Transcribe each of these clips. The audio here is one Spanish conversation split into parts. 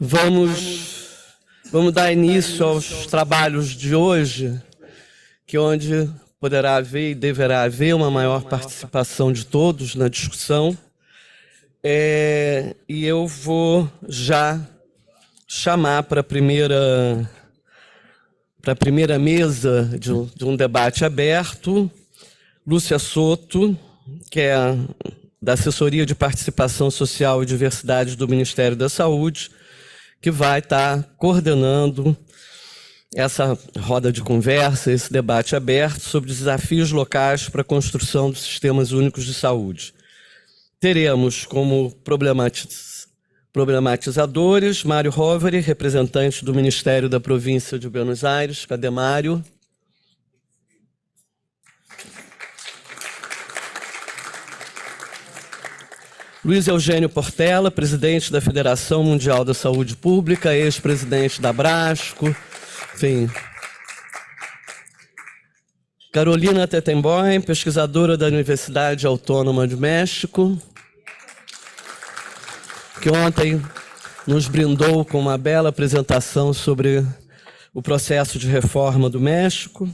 Vamos dar início aos trabalhos de hoje, que onde poderá haver e deverá haver uma maior participação de todos na discussão. E eu vou já chamar para a primeira mesa de um debate aberto, Lúcia Soto, que é da Assessoria de Participação Social e Diversidade do Ministério da Saúde, que vai estar coordenando essa roda de conversa, esse debate aberto sobre desafios locais para a construção dos sistemas únicos de saúde. Teremos como problematizadores Mário Roveri, representante do Ministério da Província de Buenos Aires. Cadê Mário? Luiz Eugênio Portela, presidente da Federação Mundial da Saúde Pública, ex-presidente da Abrasco, enfim. Carolina Tettenboim, pesquisadora da Universidade Autônoma de México, que ontem nos brindou com uma bela apresentação sobre o processo de reforma do México.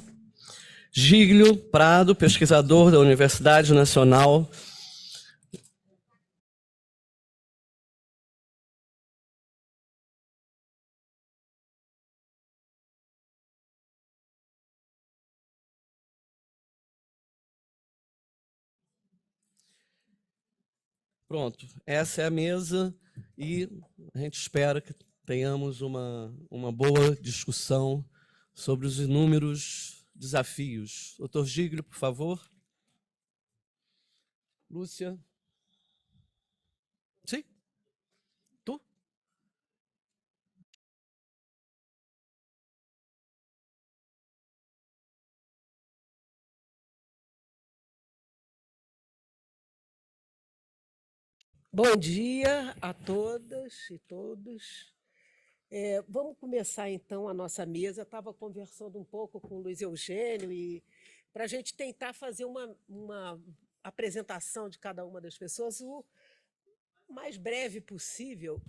Gílio Prado, pesquisador da Universidade Nacional Pronto, essa é a mesa e a gente espera que tenhamos uma boa discussão sobre os inúmeros desafios. Doutor Giglio, por favor. Lúcia. Sim? Tu? Bom dia a todas e todos. Vamos começar, então, a nossa mesa. Eu estava conversando um pouco com o Luiz Eugênio e para a gente tentar fazer uma apresentação de cada uma das pessoas o mais breve possível,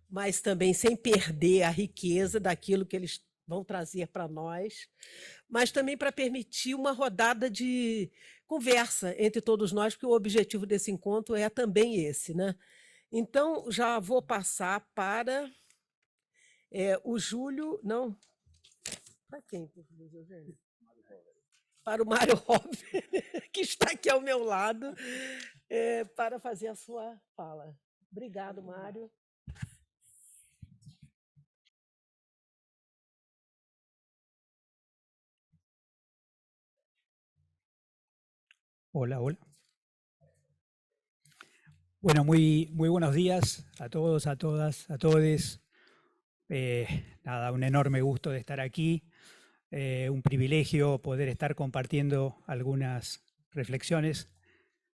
mas também sem perder a riqueza daquilo que eles vão trazer para nós, mas também para permitir uma rodada de conversa entre todos nós, porque o objetivo desse encontro é também esse, né? Então, já vou passar para o Júlio... Não? Para quem? Para o Mário Roveri, que está aqui ao meu lado, para fazer a sua fala. Obrigado, Mário. Hola, hola. Bueno, muy buenos días a todos, a todas, a todes. Nada, un enorme gusto de estar aquí. Un privilegio poder estar compartiendo algunas reflexiones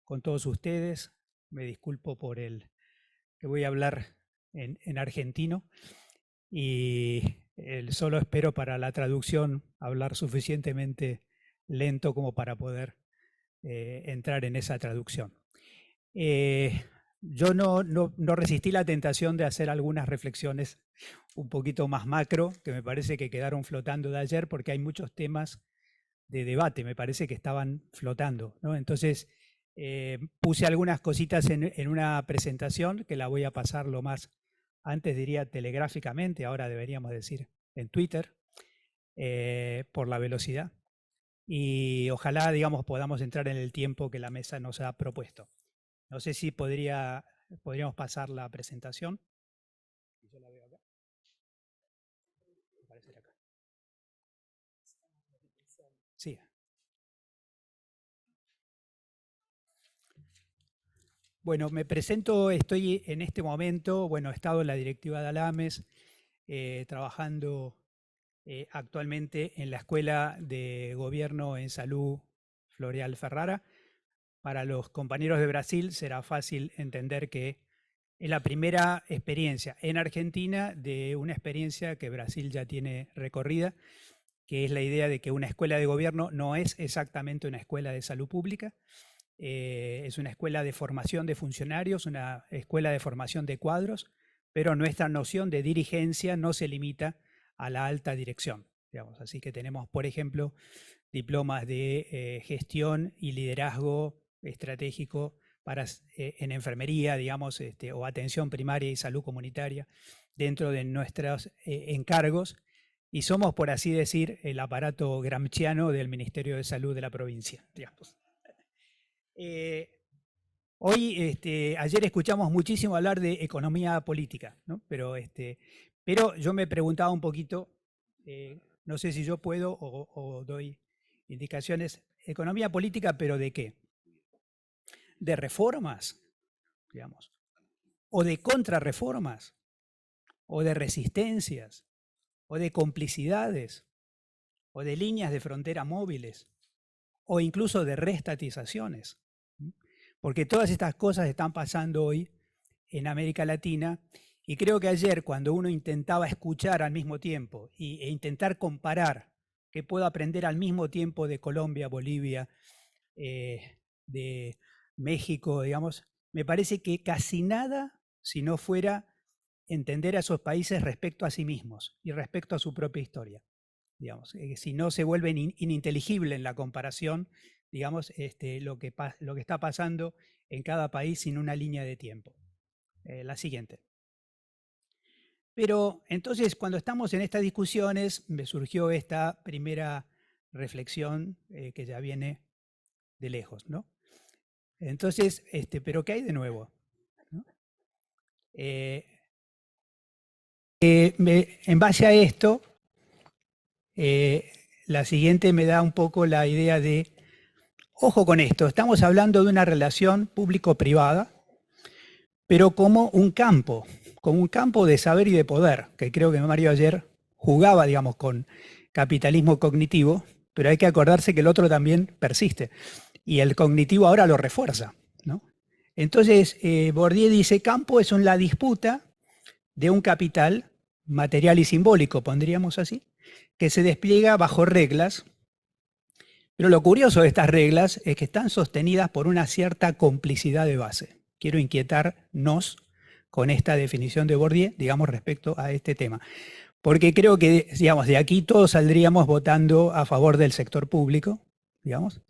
con todos ustedes. Me disculpo por que voy a hablar en argentino y solo espero para la traducción hablar suficientemente lento como para poder entrar en esa traducción. Yo no resistí la tentación de hacer algunas reflexiones un poquito más macro, que me parece que quedaron flotando de ayer, porque hay muchos temas de debate, me parece que estaban flotando, ¿no? Entonces, puse algunas cositas en una presentación que la voy a pasar lo más, antes diría telegráficamente, ahora deberíamos decir en Twitter, por la velocidad. Y ojalá, digamos, podamos entrar en el tiempo que la mesa nos ha propuesto. No sé si podríamos pasar la presentación. Yo la veo acá. Aparecer acá. Sí. Bueno, me presento, estoy en este momento, bueno, he estado en la directiva de Alames, trabajando actualmente en la Escuela de Gobierno en Salud Floreal Ferrara. Para los compañeros de Brasil será fácil entender que es la primera experiencia en Argentina de una experiencia que Brasil ya tiene recorrida, que es la idea de que una escuela de gobierno no es exactamente una escuela de salud pública, es una escuela de formación de funcionarios, una escuela de formación de cuadros, pero nuestra noción de dirigencia no se limita a la alta dirección, digamos. Así que tenemos, por ejemplo, diplomas de gestión y liderazgo estratégico en enfermería, digamos, o atención primaria y salud comunitaria dentro de nuestros encargos, y somos, por así decir, el aparato gramsciano del Ministerio de Salud de la provincia, digamos. Ayer escuchamos muchísimo hablar de economía política, ¿no? Pero yo me preguntaba un poquito, no sé si yo puedo o doy indicaciones, economía política, pero ¿de qué? ¿De reformas, digamos? ¿O de contrarreformas? ¿O de resistencias? ¿O de complicidades? ¿O de líneas de frontera móviles? ¿O incluso de reestatizaciones? Porque todas estas cosas están pasando hoy en América Latina, y creo que ayer, cuando uno intentaba escuchar al mismo tiempo e intentar comparar qué puedo aprender al mismo tiempo de Colombia, Bolivia, de México, digamos, me parece que casi nada, si no fuera entender a esos países respecto a sí mismos y respecto a su propia historia. Digamos, si no se vuelven ininteligible en la comparación, digamos, lo que está pasando en cada país sin una línea de tiempo. La siguiente. Pero entonces, cuando estamos en estas discusiones, me surgió esta primera reflexión que ya viene de lejos, ¿no? Entonces, ¿pero qué hay de nuevo? ¿No? En base a esto, la siguiente me da un poco la idea de, ojo con esto, estamos hablando de una relación público-privada, pero como un campo de saber y de poder, que creo que Mario ayer jugaba, digamos, con capitalismo cognitivo, pero hay que acordarse que el otro también persiste, y el cognitivo ahora lo refuerza, ¿no? Entonces, Bourdieu dice, campo es la disputa de un capital material y simbólico, pondríamos así, que se despliega bajo reglas, pero lo curioso de estas reglas es que están sostenidas por una cierta complicidad de base. Quiero inquietarnos con esta definición de Bourdieu, digamos, respecto a este tema. Porque creo que, digamos, de aquí todos saldríamos votando a favor del sector público, digamos,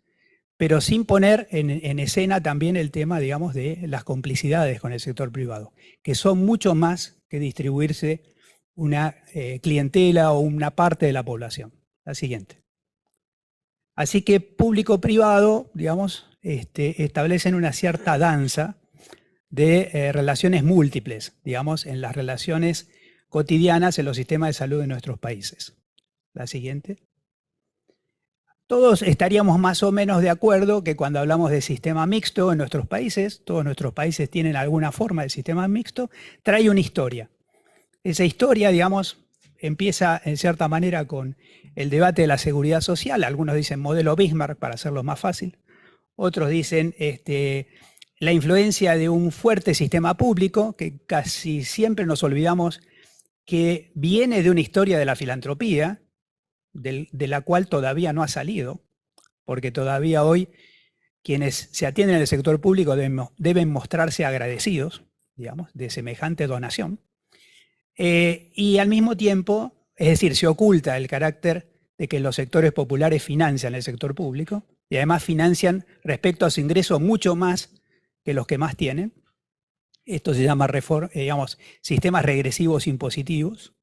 pero sin poner en escena también el tema, digamos, de las complicidades con el sector privado, que son mucho más que distribuirse una clientela o una parte de la población. La siguiente. Así que público-privado, digamos, establecen una cierta danza de relaciones múltiples, digamos, en las relaciones cotidianas en los sistemas de salud de nuestros países. La siguiente. Todos estaríamos más o menos de acuerdo que cuando hablamos de sistema mixto en nuestros países, todos nuestros países tienen alguna forma de sistema mixto, trae una historia. Esa historia, digamos, empieza en cierta manera con el debate de la seguridad social. Algunos dicen modelo Bismarck para hacerlo más fácil. Otros dicen la influencia de un fuerte sistema público, que casi siempre nos olvidamos que viene de una historia de la filantropía, de la cual todavía no ha salido, porque todavía hoy quienes se atienden al sector público deben mostrarse agradecidos, digamos, de semejante donación. Y al mismo tiempo, es decir, se oculta el carácter de que los sectores populares financian el sector público y además financian respecto a su ingreso mucho más que los que más tienen. Esto se llama sistemas regresivos impositivos.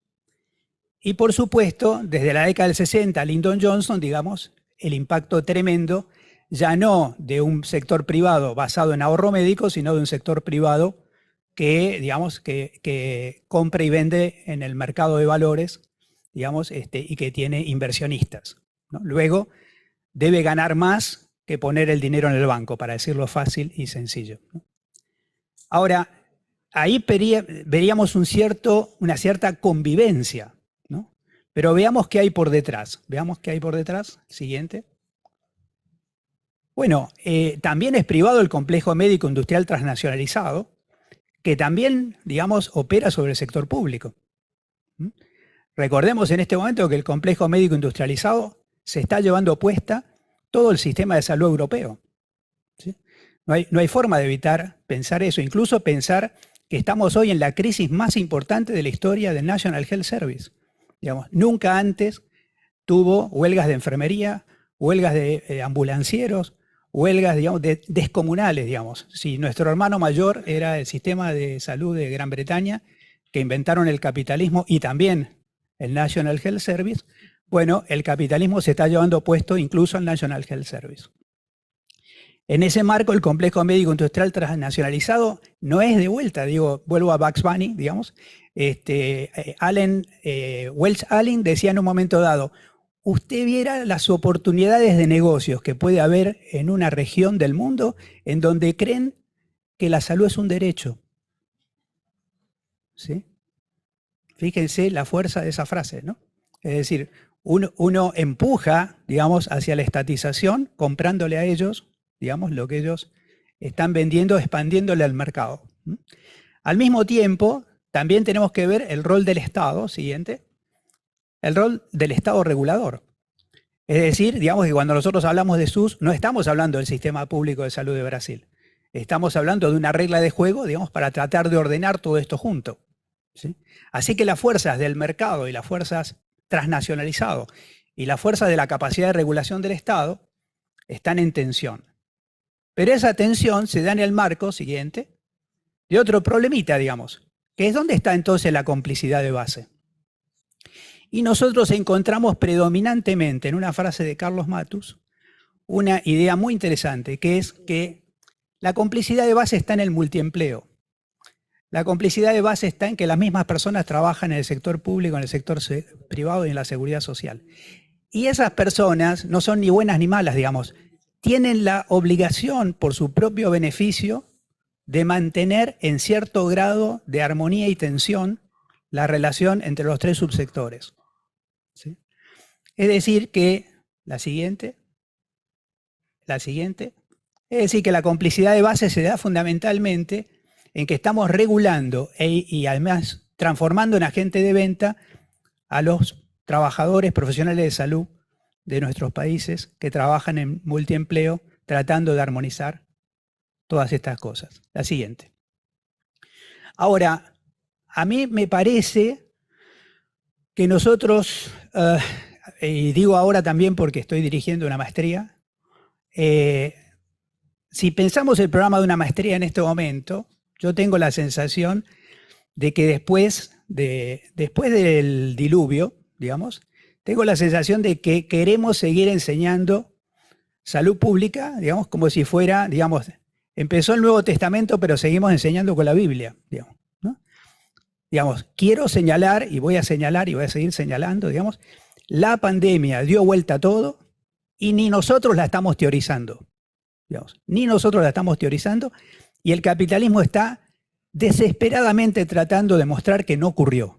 Y por supuesto, desde la década del 60, Lyndon Johnson, digamos, el impacto tremendo, ya no de un sector privado basado en ahorro médico, sino de un sector privado que, digamos, que compra y vende en el mercado de valores, digamos, y que tiene inversionistas, ¿no? Luego, debe ganar más que poner el dinero en el banco, para decirlo fácil y sencillo, ¿no? Ahora, ahí veríamos una cierta convivencia, ¿no? Pero veamos qué hay por detrás. Veamos qué hay por detrás. Siguiente. Bueno, también es privado el complejo médico industrial transnacionalizado, que también, digamos, opera sobre el sector público. Recordemos en este momento que el complejo médico industrializado se está llevando puesta todo el sistema de salud europeo, ¿sí? No hay forma de evitar pensar eso, incluso pensar que estamos hoy en la crisis más importante de la historia del National Health Service. Digamos, nunca antes tuvo huelgas de enfermería, huelgas de ambulancieros, huelgas, digamos, descomunales, digamos. Si nuestro hermano mayor era el sistema de salud de Gran Bretaña, que inventaron el capitalismo y también el National Health Service, bueno, el capitalismo se está llevando puesto incluso al National Health Service. En ese marco, el complejo médico industrial transnacionalizado no es de vuelta, digo, vuelvo a Bugs Bunny, digamos. Welch Allyn decía en un momento dado, usted viera las oportunidades de negocios que puede haber en una región del mundo en donde creen que la salud es un derecho. ¿Sí? Fíjense la fuerza de esa frase, ¿no? Es decir, uno empuja, digamos, hacia la estatización, comprándole a ellos, digamos, lo que ellos están vendiendo, expandiéndole al mercado. Al mismo tiempo, también tenemos que ver el rol del Estado, siguiente, el rol del Estado regulador. Es decir, digamos que cuando nosotros hablamos de SUS, no estamos hablando del sistema público de salud de Brasil. Estamos hablando de una regla de juego, digamos, para tratar de ordenar todo esto junto. ¿Sí? Así que las fuerzas del mercado y las fuerzas transnacionalizadas y las fuerzas de la capacidad de regulación del Estado están en tensión. Pero esa tensión se da en el marco, siguiente, de otro problemita, digamos, que es dónde está entonces la complicidad de base. Y nosotros encontramos predominantemente en una frase de Carlos Matus una idea muy interesante, que es que la complicidad de base está en el multiempleo. La complicidad de base está en que las mismas personas trabajan en el sector público, en el sector privado y en la seguridad social. Y esas personas no son ni buenas ni malas, digamos. Tienen la obligación, por su propio beneficio, de mantener en cierto grado de armonía y tensión la relación entre los tres subsectores. ¿Sí? Es decir que, la siguiente, es decir que la complicidad de base se da fundamentalmente en que estamos regulando y además transformando en agente de venta a los trabajadores profesionales de salud de nuestros países que trabajan en multiempleo tratando de armonizar todas estas cosas. La siguiente. Ahora, a mí me parece que nosotros, y digo ahora también porque estoy dirigiendo una maestría, si pensamos el programa de una maestría en este momento, yo tengo la sensación de que después del diluvio, digamos, tengo la sensación de que queremos seguir enseñando salud pública, digamos, como si fuera, digamos, empezó el Nuevo Testamento, pero seguimos enseñando con la Biblia, digamos, ¿no? Digamos, quiero señalar, y voy a señalar, y voy a seguir señalando, digamos, la pandemia dio vuelta a todo, y ni nosotros la estamos teorizando, digamos, ni nosotros la estamos teorizando, y el capitalismo está desesperadamente tratando de mostrar que no ocurrió.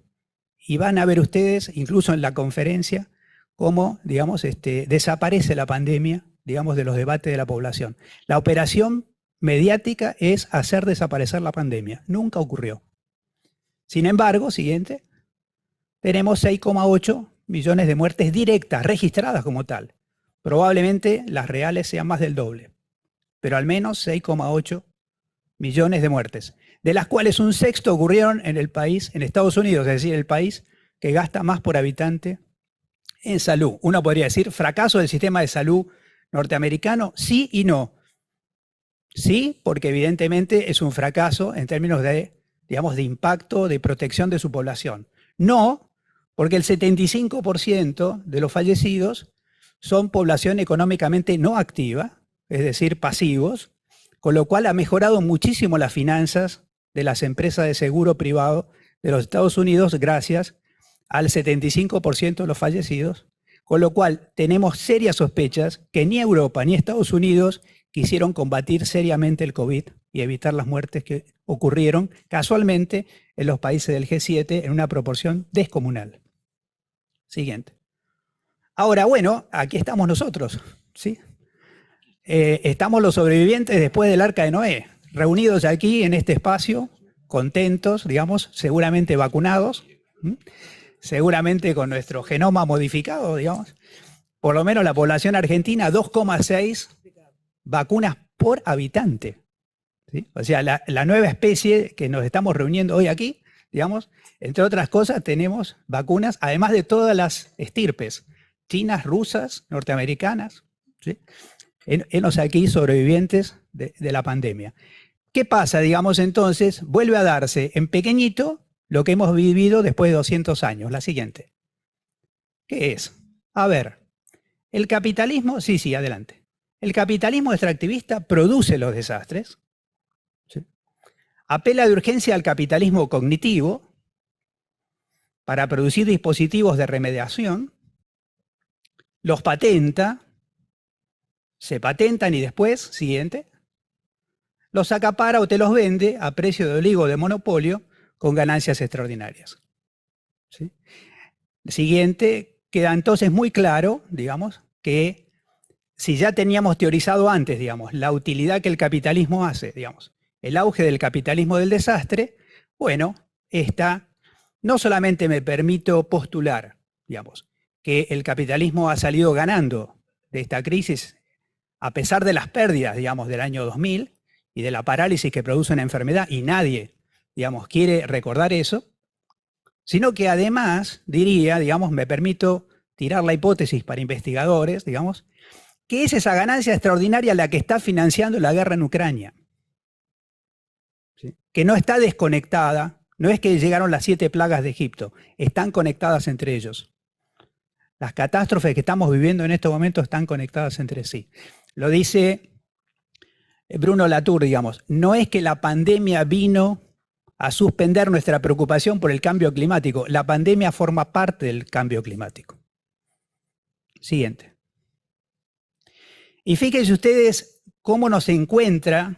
Y van a ver ustedes, incluso en la conferencia, cómo, digamos, desaparece la pandemia, digamos, de los debates de la población. La operación mediática es hacer desaparecer la pandemia. Nunca ocurrió. Sin embargo, siguiente, tenemos 6,8 millones de muertes directas, registradas como tal. Probablemente las reales sean más del doble, pero al menos 6,8 millones de muertes, de las cuales un sexto ocurrieron en el país, en Estados Unidos, es decir, el país que gasta más por habitante en salud. Uno podría decir, fracaso del sistema de salud norteamericano, sí y no. Sí, porque evidentemente es un fracaso en términos de, digamos, de impacto, de protección de su población. No, porque el 75% de los fallecidos son población económicamente no activa, es decir, pasivos, con lo cual ha mejorado muchísimo las finanzas de las empresas de seguro privado de los Estados Unidos gracias al 75% de los fallecidos, con lo cual tenemos serias sospechas que ni Europa ni Estados Unidos quisieron combatir seriamente el COVID y evitar las muertes que ocurrieron casualmente en los países del G7 en una proporción descomunal. Siguiente. Ahora, bueno, aquí estamos nosotros, ¿sí? Estamos los sobrevivientes después del Arca de Noé, reunidos aquí en este espacio, contentos, digamos, seguramente vacunados, seguramente con nuestro genoma modificado, digamos. Por lo menos la población argentina, 2,6 vacunas por habitante. ¿sí? O sea, la nueva especie que nos estamos reuniendo hoy aquí, digamos, entre otras cosas, tenemos vacunas, además de todas las estirpes, chinas, rusas, norteamericanas, ¿sí? Henos aquí sobrevivientes de la pandemia. ¿Qué pasa, digamos, entonces? Vuelve a darse en pequeñito lo que hemos vivido después de 200 años. La siguiente. ¿Qué es? A ver, el capitalismo, sí, adelante. El capitalismo extractivista produce los desastres, ¿sí? Apela de urgencia al capitalismo cognitivo para producir dispositivos de remediación, los patenta, se patentan y después, siguiente, los acapara o te los vende a precio de oligo de monopolio con ganancias extraordinarias. ¿Sí? Siguiente, queda entonces muy claro, digamos, que si ya teníamos teorizado antes, digamos, la utilidad que el capitalismo hace, digamos, el auge del capitalismo del desastre, bueno, esta no solamente me permito postular, digamos, que el capitalismo ha salido ganando de esta crisis a pesar de las pérdidas, digamos, del año 2000 y de la parálisis que produce una enfermedad, y nadie, digamos, quiere recordar eso, sino que además, diría, digamos, me permito tirar la hipótesis para investigadores, digamos, que es esa ganancia extraordinaria la que está financiando la guerra en Ucrania, ¿sí? Que no está desconectada, no es que llegaron las 7 plagas de Egipto, están conectadas entre ellos. Las catástrofes que estamos viviendo en estos momentos están conectadas entre sí. Lo dice Bruno Latour, digamos, no es que la pandemia vino a suspender nuestra preocupación por el cambio climático, la pandemia forma parte del cambio climático. Siguiente. Y fíjense ustedes cómo nos encuentra,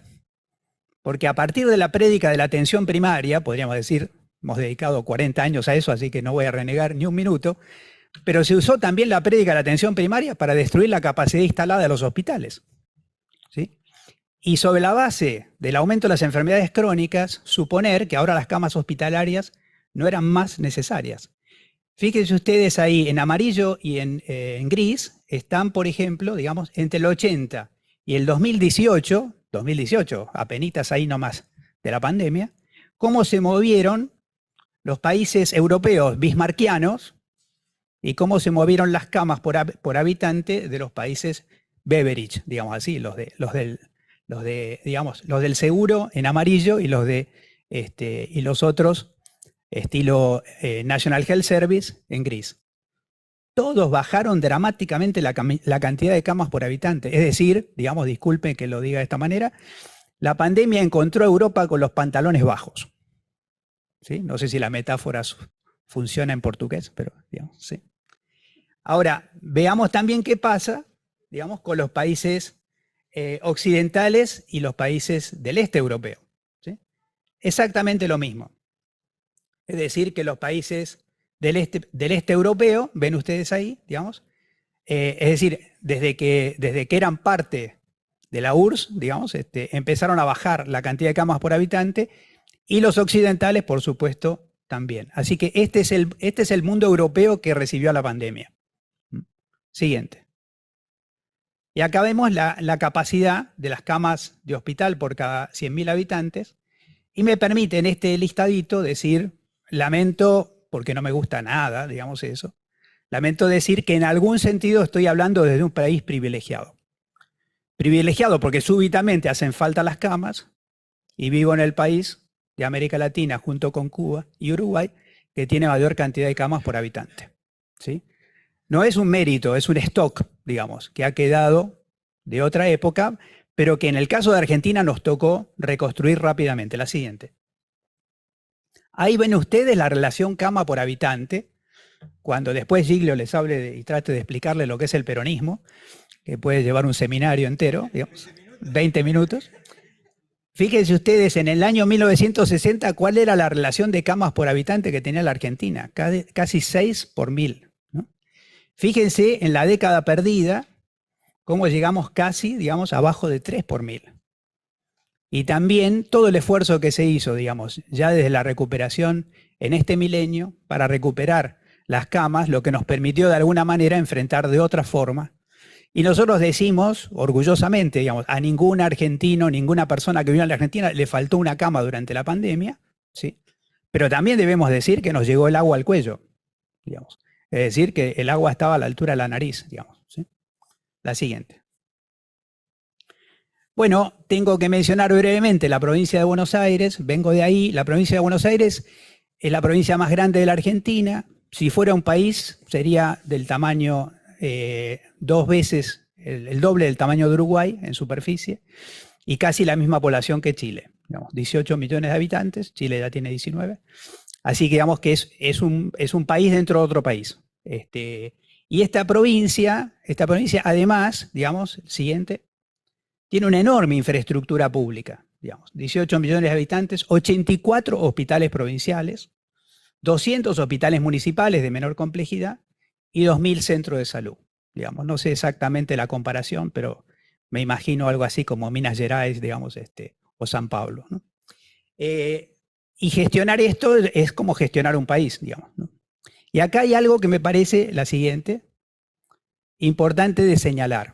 porque a partir de la prédica de la atención primaria, podríamos decir, hemos dedicado 40 años a eso, así que no voy a renegar ni un minuto, pero se usó también la prédica de la atención primaria para destruir la capacidad instalada de los hospitales, ¿sí? Y sobre la base del aumento de las enfermedades crónicas, suponer que ahora las camas hospitalarias no eran más necesarias. Fíjense ustedes ahí, en amarillo y en gris, están, por ejemplo, digamos, entre el 80 y el 2018, apenitas ahí nomás de la pandemia, cómo se movieron los países europeos bismarckianos y cómo se movieron las camas por habitante de los países Beveridge, digamos así, los del seguro en amarillo y y los otros estilo National Health Service en gris. Todos bajaron dramáticamente la cantidad de camas por habitante. Es decir, digamos, disculpen que lo diga de esta manera, la pandemia encontró a Europa con los pantalones bajos. ¿Sí? No sé si la metáfora funciona en portugués, pero digamos, sí. Ahora, veamos también qué pasa, digamos, con los países occidentales y los países del este europeo, ¿sí? Exactamente lo mismo. Es decir, que los países del este europeo, ven ustedes ahí, digamos, es decir, desde que eran parte de la URSS, digamos, empezaron a bajar la cantidad de camas por habitante, y los occidentales, por supuesto, también. Así que este es el mundo europeo que recibió la pandemia. Siguiente. Y acá vemos la capacidad de las camas de hospital por cada 100.000 habitantes, y me permite en este listadito decir, lamento, porque no me gusta nada, digamos eso, lamento decir que en algún sentido estoy hablando desde un país privilegiado. Privilegiado porque súbitamente hacen falta las camas, y vivo en el país de América Latina junto con Cuba y Uruguay que tiene mayor cantidad de camas por habitante, ¿sí? No es un mérito, es un stock, digamos, que ha quedado de otra época, pero que en el caso de Argentina nos tocó reconstruir rápidamente. La siguiente. Ahí ven ustedes la relación cama por habitante, cuando después Giglio les hable y trate de explicarle lo que es el peronismo, que puede llevar un seminario entero, digamos, 20 minutos. Fíjense ustedes, en el año 1960, ¿cuál era la relación de camas por habitante que tenía la Argentina? Casi 6 por 1000. ¿No? Fíjense en la década perdida, cómo llegamos casi, digamos, abajo de 3 por 1000. Y también todo el esfuerzo que se hizo, digamos, ya desde la recuperación en este milenio, para recuperar las camas, lo que nos permitió de alguna manera enfrentar de otra forma Y nosotros decimos orgullosamente, digamos, a ningún argentino, ninguna persona que vive en la Argentina le faltó una cama durante la pandemia, ¿sí? Pero también debemos decir que nos llegó el agua al cuello, digamos. Es decir, que el agua estaba a la altura de la nariz, digamos, ¿sí? La siguiente. Bueno, tengo que mencionar brevemente la provincia de Buenos Aires, vengo de ahí. La provincia de Buenos Aires es la provincia más grande de la Argentina. Si fuera un país, sería del tamaño 2 veces, el doble del tamaño de Uruguay en superficie, y casi la misma población que Chile. Digamos, 18 millones de habitantes, Chile ya tiene 19. Así que digamos que es un país dentro de otro país. Y esta provincia además, digamos, el siguiente, tiene una enorme infraestructura pública, digamos, 18 millones de habitantes, 84 hospitales provinciales, 200 hospitales municipales de menor complejidad y 2.000 centros de salud. Digamos, no sé exactamente la comparación, pero me imagino algo así como Minas Gerais, digamos, o San Pablo, ¿no? Y gestionar esto es como gestionar un país, digamos, ¿no? Y acá hay algo que me parece la siguiente, importante de señalar.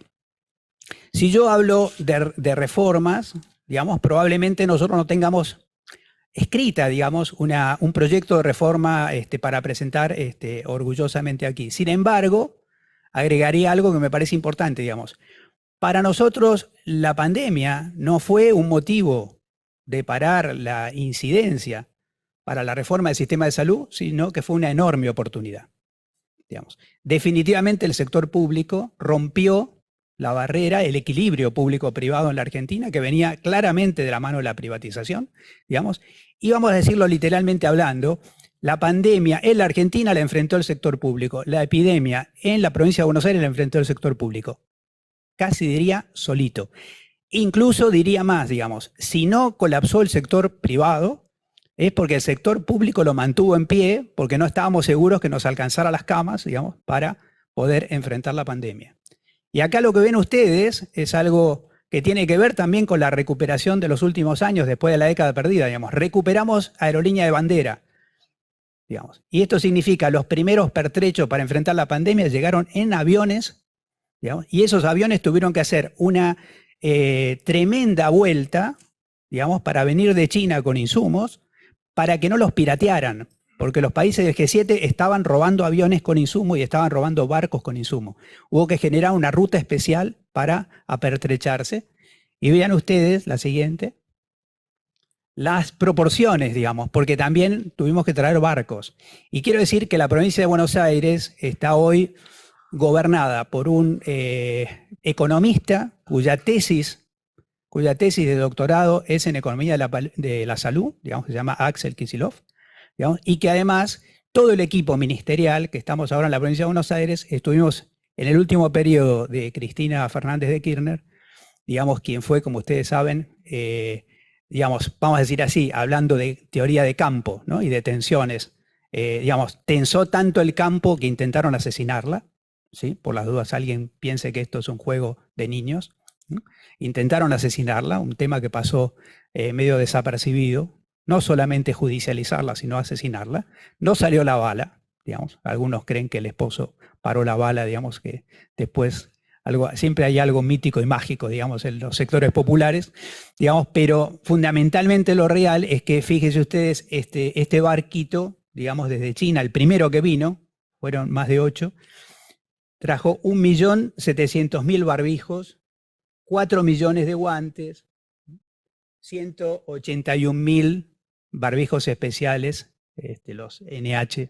Si yo hablo de reformas, digamos, probablemente nosotros no tengamos escrita, digamos, un proyecto de reforma para presentar orgullosamente aquí. Sin embargo, agregaría algo que me parece importante, digamos. Para nosotros, la pandemia no fue un motivo de parar la incidencia para la reforma del sistema de salud, sino que fue una enorme oportunidad, digamos. Definitivamente el sector público rompió la barrera, el equilibrio público-privado en la Argentina, que venía claramente de la mano de la privatización, digamos, y vamos a decirlo literalmente hablando, la pandemia en la Argentina la enfrentó el sector público, la epidemia en la provincia de Buenos Aires la enfrentó el sector público. Casi diría solito. Incluso diría más, digamos, si no colapsó el sector privado, es porque el sector público lo mantuvo en pie, porque no estábamos seguros que nos alcanzara las camas, digamos, para poder enfrentar la pandemia. Y acá lo que ven ustedes es algo que tiene que ver también con la recuperación de los últimos años después de la década perdida, digamos. Recuperamos aerolínea de bandera, digamos. Y esto significa los primeros pertrechos para enfrentar la pandemia llegaron en aviones, digamos, y esos aviones tuvieron que hacer una tremenda vuelta, digamos, para venir de China con insumos, para que no los piratearan, porque los países del G7 estaban robando aviones con insumo y estaban robando barcos con insumo. Hubo que generar una ruta especial para apertrecharse. Y vean ustedes la siguiente, las proporciones, digamos, porque también tuvimos que traer barcos. Y quiero decir que la provincia de Buenos Aires está hoy gobernada por un economista cuya tesis de doctorado es en economía de la salud, digamos, que se llama Axel Kicillof, digamos, y que además todo el equipo ministerial que estamos ahora en la provincia de Buenos Aires, estuvimos en el último periodo de Cristina Fernández de Kirchner, digamos, quien fue, como ustedes saben, digamos, vamos a decir así, hablando de teoría de campo, ¿no? Y de tensiones, digamos, tensó tanto el campo que intentaron asesinarla, ¿sí? Por las dudas alguien piense que esto es un juego de niños, ¿no? Intentaron asesinarla, un tema que pasó medio desapercibido, no solamente judicializarla, sino asesinarla. No salió la bala, digamos. Algunos creen que el esposo paró la bala, digamos, que después siempre hay algo mítico y mágico, digamos, en los sectores populares, digamos, pero fundamentalmente lo real es que, fíjense ustedes, este barquito, digamos, desde China, el primero que vino, fueron más de 8, trajo 1.700.000 barbijos, 4 millones de guantes, 181.000 barbijos especiales, los NH,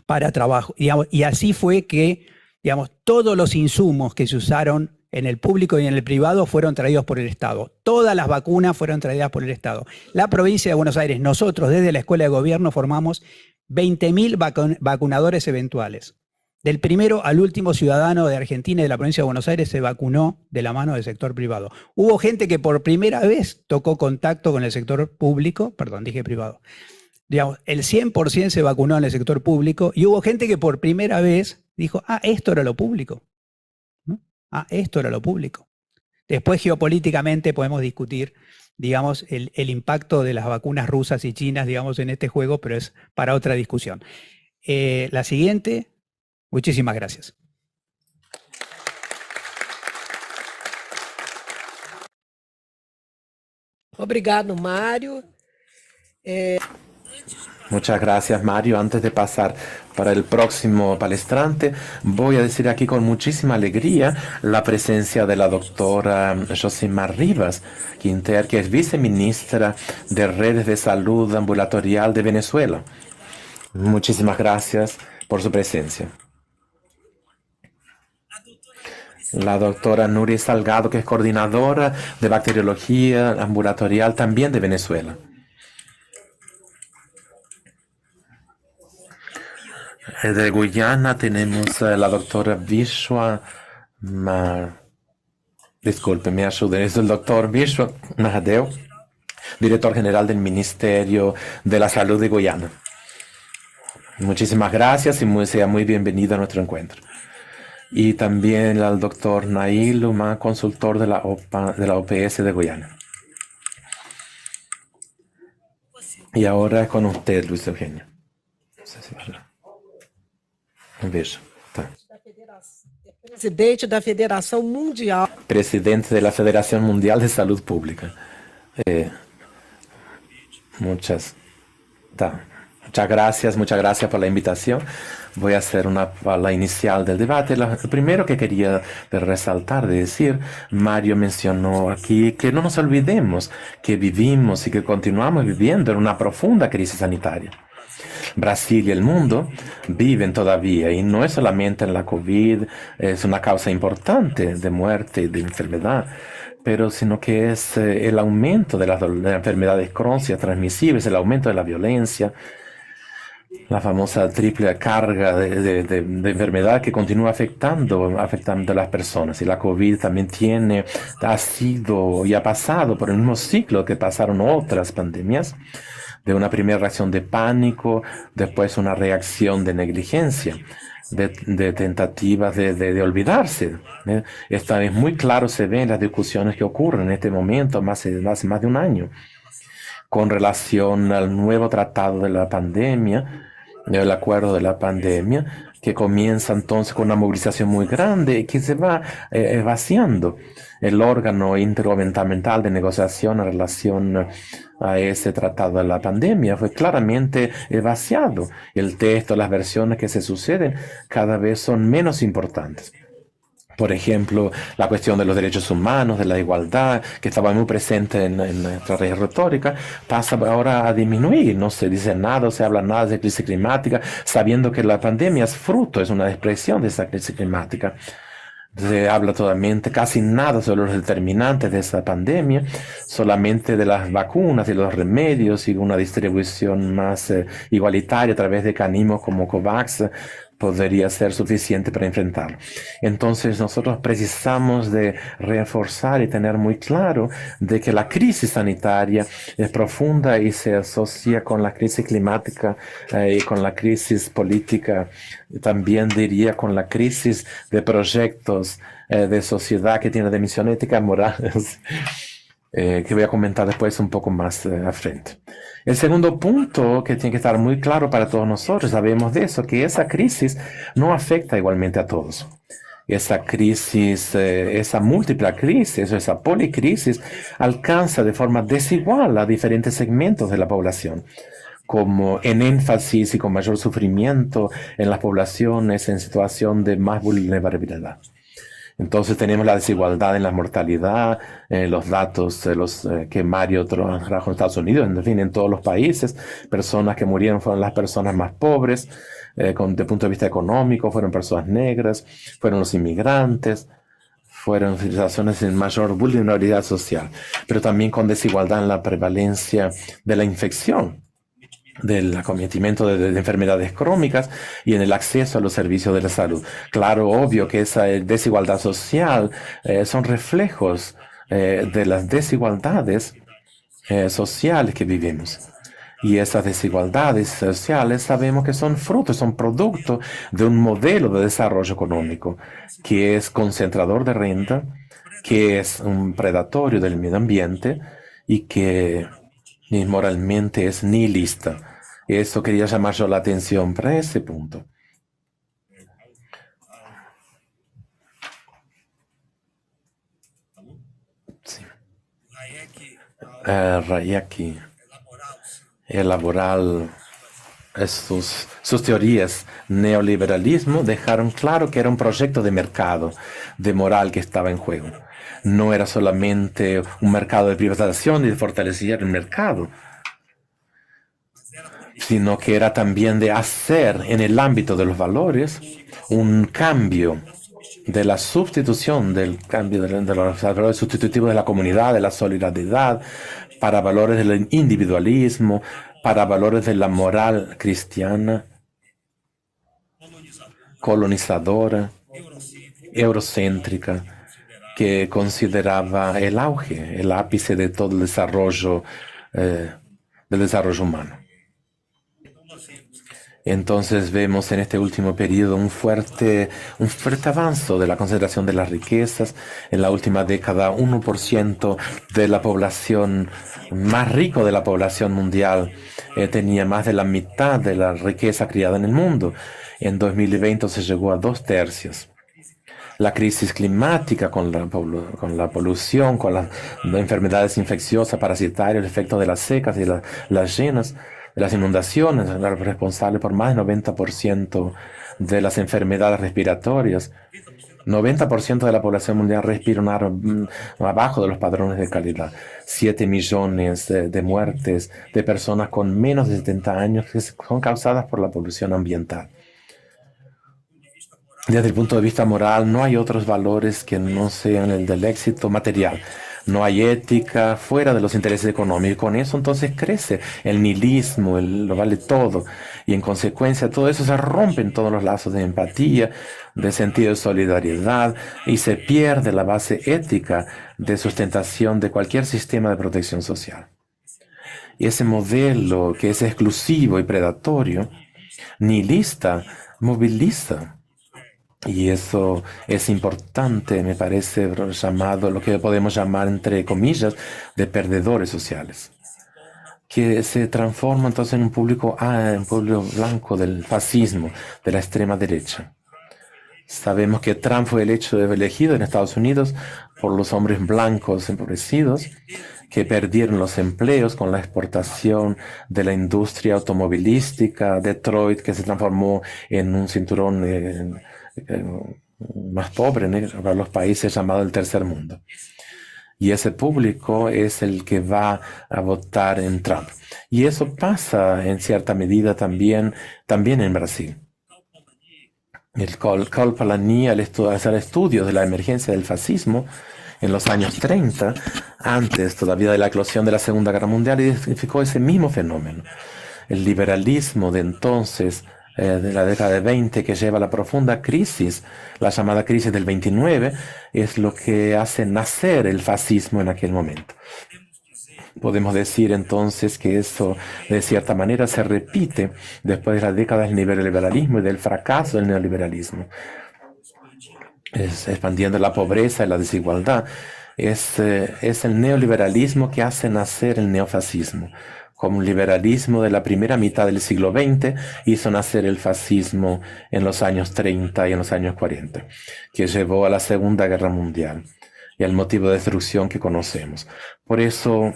para trabajo. Digamos, y así fue que, digamos, todos los insumos que se usaron en el público y en el privado fueron traídos por el Estado. Todas las vacunas fueron traídas por el Estado. La provincia de Buenos Aires, nosotros desde la Escuela de Gobierno formamos 20.000 vacunadores eventuales. Del primero al último ciudadano de Argentina y de la provincia de Buenos Aires se vacunó de la mano del sector privado. Hubo gente que por primera vez tocó contacto con el sector público, perdón, dije privado. Digamos, el 100% se vacunó en el sector público y hubo gente que por primera vez dijo, esto era lo público. ¿No? Esto era lo público. Después geopolíticamente podemos discutir, digamos, el impacto de las vacunas rusas y chinas, digamos, en este juego, pero es para otra discusión. La siguiente. Muchísimas gracias. Obrigado, Mário. Muchas gracias, Mario. Antes de pasar para el próximo palestrante, voy a decir aquí con muchísima alegría la presencia de la doctora Josimar Rivas Quinter, que es viceministra de Redes de Salud Ambulatorial de Venezuela. Muchísimas gracias por su presencia. La doctora Nuria Salgado, que es coordinadora de bacteriología ambulatorial también de Venezuela. De Guyana tenemos a la doctora Vishwa Disculpe, me ayude. Es el doctor Vishwa Mahadev, director general del Ministerio de la Salud de Guyana. Muchísimas gracias y sea muy bienvenido a nuestro encuentro. Y también al doctor Nail Luma, consultor de la OPS de Guyana. Y ahora es con usted, Luis Eugenio. No sé si un beso. Presidente da Federação Mundial. Presidente de la Federación Mundial de Salud Pública. Muchas gracias por la invitación. Voy a hacer la inicial del debate. Lo primero que quería resaltar, decir, Mario mencionó aquí que no nos olvidemos que vivimos y que continuamos viviendo en una profunda crisis sanitaria. Brasil y el mundo viven todavía, y no es solamente en la COVID, es una causa importante de muerte y de enfermedad, pero sino que es el aumento de las enfermedades crónicas transmisibles, el aumento de la violencia, la famosa triple carga de enfermedad que continúa afectando a las personas. Y la COVID también ha sido y ha pasado por el mismo ciclo que pasaron otras pandemias, de una primera reacción de pánico, después una reacción de negligencia, de tentativas de olvidarse. Esta vez muy claro se ve en las discusiones que ocurren en este momento, hace más de un año, con relación al nuevo tratado de la pandemia, el acuerdo de la pandemia, que comienza entonces con una movilización muy grande y que se va vaciando. El órgano intergubernamental de negociación en relación a ese tratado de la pandemia fue claramente vaciado. El texto, las versiones que se suceden cada vez son menos importantes. Por ejemplo, la cuestión de los derechos humanos, de la igualdad, que estaba muy presente en nuestra retórica, pasa ahora a disminuir. No se dice nada, no se habla nada de crisis climática, sabiendo que la pandemia es fruto, es una expresión de esa crisis climática. Se habla totalmente, casi nada sobre los determinantes de esa pandemia, solamente de las vacunas y los remedios y una distribución más igualitaria a través de mecanismos como COVAX podría ser suficiente para enfrentarlo. Entonces nosotros precisamos de reforzar y tener muy claro de que la crisis sanitaria es profunda y se asocia con la crisis climática y con la crisis política, también diría con la crisis de proyectos de sociedad que tiene dimensión ética y moral, que voy a comentar después un poco más a frente. El segundo punto que tiene que estar muy claro para todos nosotros, sabemos de eso, que esa crisis no afecta igualmente a todos. Esa crisis, esa múltiple crisis, esa policrisis, alcanza de forma desigual a diferentes segmentos de la población, como en énfasis y con mayor sufrimiento en las poblaciones en situación de más vulnerabilidad. Entonces tenemos la desigualdad en la mortalidad, los datos que Mario trajo en Estados Unidos, en fin, en todos los países. Personas que murieron fueron las personas más pobres, desde el punto de vista económico, fueron personas negras, fueron los inmigrantes, fueron situaciones de mayor vulnerabilidad social, pero también con desigualdad en la prevalencia de la infección, del acometimiento de enfermedades crónicas y en el acceso a los servicios de la salud. Claro, obvio que esa desigualdad social son reflejos de las desigualdades sociales que vivimos. Y esas desigualdades sociales sabemos que son frutos, son producto de un modelo de desarrollo económico que es concentrador de renta, que es un predatorio del medio ambiente y que moralmente es nihilista. Eso quería llamar yo la atención para ese punto. Sí. Hayek elaborar sus teorías neoliberalismo dejaron claro que era un proyecto de mercado, de moral que estaba en juego. No era solamente un mercado de privatización y de fortalecer el mercado, sino que era también de hacer en el ámbito de los valores un cambio de la sustitución del cambio de los valores sustitutivos de la comunidad, de la solidaridad, para valores del individualismo, para valores de la moral cristiana, colonizadora, eurocéntrica, que consideraba el auge, el ápice de todo el desarrollo, del desarrollo humano. Entonces vemos en este último periodo un fuerte avance de la concentración de las riquezas. En la última década, 1% de la población, más rico de la población mundial, tenía más de la mitad de la riqueza criada en el mundo. En 2020 se llegó a 2/3. La crisis climática con la polución, con las enfermedades infecciosas, parasitarias, el efecto de las secas y las llenas, de las inundaciones, responsable por más del 90% de las enfermedades respiratorias. 90% de la población mundial respira un aire abajo de los padrones de calidad. 7 millones de muertes de personas con menos de 70 años que son causadas por la polución ambiental. Desde el punto de vista moral, no hay otros valores que no sean el del éxito material. No hay ética fuera de los intereses económicos. Con eso entonces crece el nihilismo, lo vale todo. Y en consecuencia todo eso se rompen todos los lazos de empatía, de sentido de solidaridad, y se pierde la base ética de sustentación de cualquier sistema de protección social. Y ese modelo que es exclusivo y predatorio, nihilista, moviliza. Y eso es importante, me parece, llamado lo que podemos llamar, entre comillas, de perdedores sociales, que se transforma entonces en un público blanco del fascismo, de la extrema derecha. Sabemos que Trump fue elegido en Estados Unidos por los hombres blancos empobrecidos que perdieron los empleos con la exportación de la industria automovilística, Detroit, que se transformó en un cinturón más pobre, para los países llamados el tercer mundo. Y ese público es el que va a votar en Trump. Y eso pasa en cierta medida también en Brasil. El Karl Polanyi, al hacer estudios de la emergencia del fascismo en los años 30, antes todavía de la eclosión de la Segunda Guerra Mundial, identificó ese mismo fenómeno. El liberalismo de entonces, de la década de 20, que lleva a la profunda crisis, la llamada crisis del 29, es lo que hace nacer el fascismo en aquel momento. Podemos decir entonces que eso de cierta manera se repite después de las décadas del neoliberalismo y del fracaso del neoliberalismo, expandiendo la pobreza y la desigualdad. Es el neoliberalismo que hace nacer el neofascismo. Como un liberalismo de la primera mitad del siglo XX hizo nacer el fascismo en los años 30 y en los años 40, que llevó a la Segunda Guerra Mundial y al motivo de destrucción que conocemos. Por eso,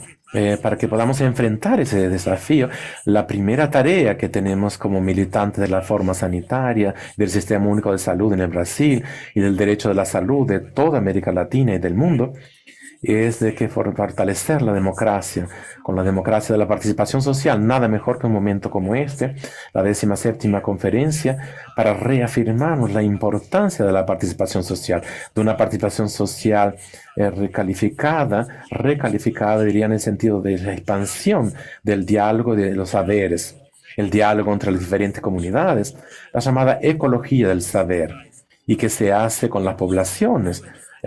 para que podamos enfrentar ese desafío, la primera tarea que tenemos como militantes de la reforma sanitaria, del Sistema Único de Salud en el Brasil y del derecho de la salud de toda América Latina y del mundo, es de que fortalecer la democracia, con la democracia de la participación social. Nada mejor que un momento como este, la 17ª conferencia, para reafirmarnos la importancia de la participación social, de una participación social recalificada diría en el sentido de la expansión del diálogo de los saberes, el diálogo entre las diferentes comunidades, la llamada ecología del saber, y que se hace con las poblaciones,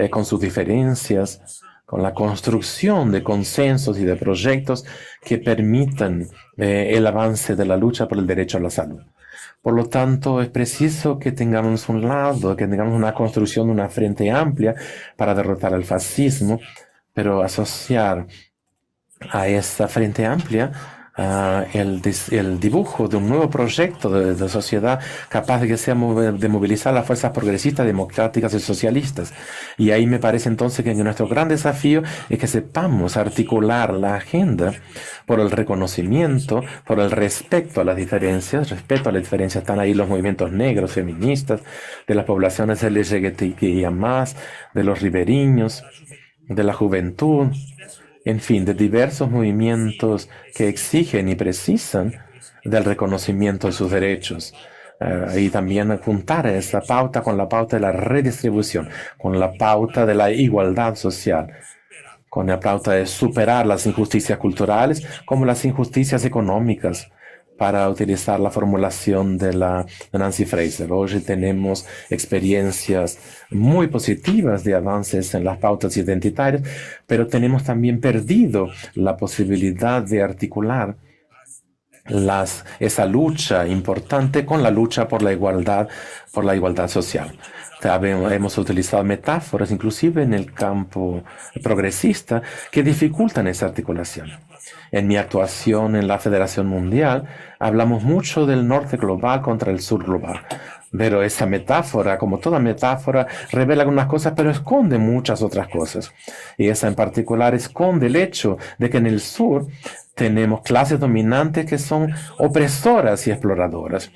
con sus diferencias, con la construcción de consensos y de proyectos que permitan el avance de la lucha por el derecho a la salud. Por lo tanto, es preciso que tengamos un lado, que tengamos una construcción de una frente amplia para derrotar al fascismo, pero asociar a esa frente amplia el dibujo de un nuevo proyecto de sociedad capaz de que sea de movilizar las fuerzas progresistas, democráticas y socialistas. Y ahí me parece entonces que nuestro gran desafío es que sepamos articular la agenda por el reconocimiento, por el respeto a las diferencias. Están ahí los movimientos negros, feministas, de las poblaciones LGBTQIA+, de los ribereños, de la juventud, en fin, de diversos movimientos que exigen y precisan del reconocimiento de sus derechos. Y también juntar esa pauta con la pauta de la redistribución, con la pauta de la igualdad social, con la pauta de superar las injusticias culturales como las injusticias económicas, para utilizar la formulación de Nancy Fraser. Hoy tenemos experiencias muy positivas de avances en las pautas identitarias, pero tenemos también perdido la posibilidad de articular esa lucha importante con la lucha por la igualdad social. Hemos utilizado metáforas, inclusive en el campo progresista, que dificultan esa articulación. En mi actuación en la Federación Mundial, hablamos mucho del norte global contra el sur global. Pero esa metáfora, como toda metáfora, revela algunas cosas, pero esconde muchas otras cosas. Y esa en particular esconde el hecho de que en el sur tenemos clases dominantes que son opresoras y exploradoras.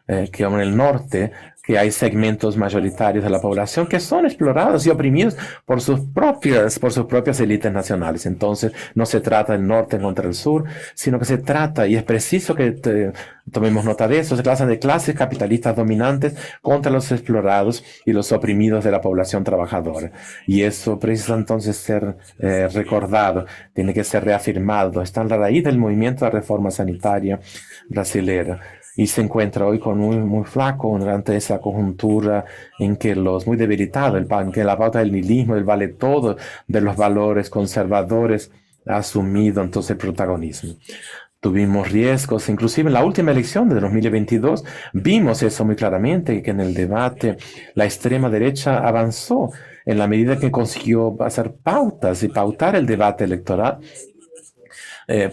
Que en el norte, que hay segmentos mayoritarios de la población que son explorados y oprimidos por sus propias élites nacionales. Entonces, no se trata del norte contra el sur, sino que se trata, y es preciso que tomemos nota de eso, se trata de clases capitalistas dominantes contra los explorados y los oprimidos de la población trabajadora. Y eso precisa entonces ser recordado, tiene que ser reafirmado. Está en la raíz del movimiento de reforma sanitaria brasilera. Y se encuentra hoy con muy flaco durante esa coyuntura en que muy debilitado, que la pauta del nihilismo, el vale todo de los valores conservadores ha asumido entonces el protagonismo. Tuvimos riesgos, inclusive en la última elección de 2022, vimos eso muy claramente, que en el debate la extrema derecha avanzó en la medida que consiguió hacer pautas y pautar el debate electoral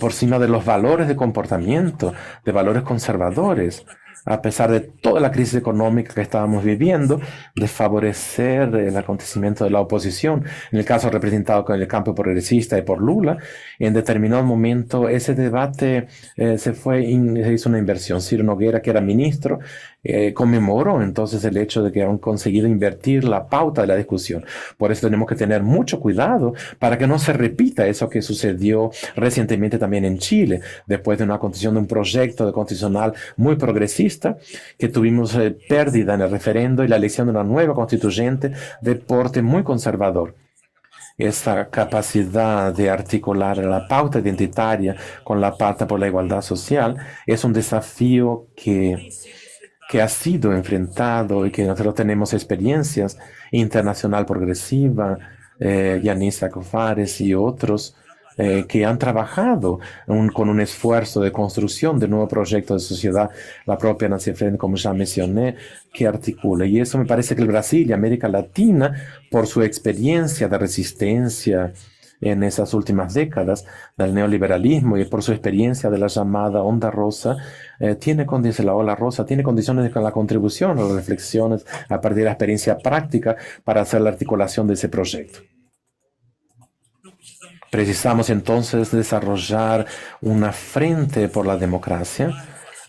por encima de los valores de comportamiento, de valores conservadores, a pesar de toda la crisis económica que estábamos viviendo, de favorecer el acontecimiento de la oposición, en el caso representado con el campo progresista y por Lula. En determinado momento ese debate se hizo una inversión. Ciro Nogueira, que era ministro, conmemoró entonces el hecho de que han conseguido invertir la pauta de la discusión. Por eso tenemos que tener mucho cuidado para que no se repita eso que sucedió recientemente también en Chile, después de una constitución de un proyecto de constitucional muy progresista, que tuvimos pérdida en el referendo y la elección de una nueva constituyente de porte muy conservador. Esa capacidad de articular la pauta identitaria con la pauta por la igualdad social es un desafío que ha sido enfrentado y que nosotros tenemos experiencias internacional progresiva, Yanisa Cofares y otros que han trabajado con un esfuerzo de construcción de nuevo proyecto de sociedad, la propia Nancy Fraser, como ya mencioné, que articula. Y eso me parece que el Brasil y América Latina, por su experiencia de resistencia en esas últimas décadas del neoliberalismo y por su experiencia de la llamada onda rosa, la ola rosa, tiene condiciones de la contribución o las reflexiones a partir de la experiencia práctica para hacer la articulación de ese proyecto. Precisamos entonces desarrollar una frente por la democracia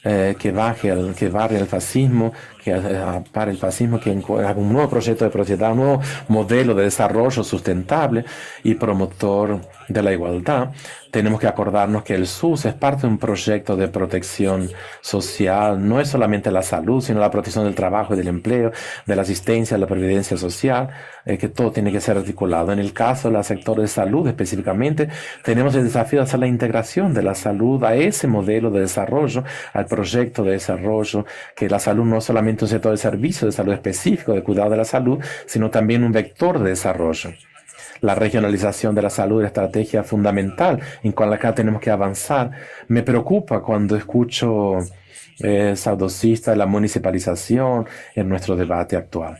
que barre el fascismo, que apare el fascismo, que haga un nuevo proyecto de sociedad, un nuevo modelo de desarrollo sustentable y promotor de la igualdad. Tenemos que acordarnos que el SUS es parte de un proyecto de protección social. No es solamente la salud, sino la protección del trabajo y del empleo, de la asistencia, de la previdencia social, que todo tiene que ser articulado. En el caso del sector de salud específicamente, tenemos el desafío de hacer la integración de la salud a ese modelo de desarrollo, al proyecto de desarrollo, que la salud no es solamente un sector de servicio de salud específico, de cuidado de la salud, sino también un vector de desarrollo. La regionalización de la salud es una estrategia fundamental en la que tenemos que avanzar. Me preocupa cuando escucho saudosista de la municipalización en nuestro debate actual.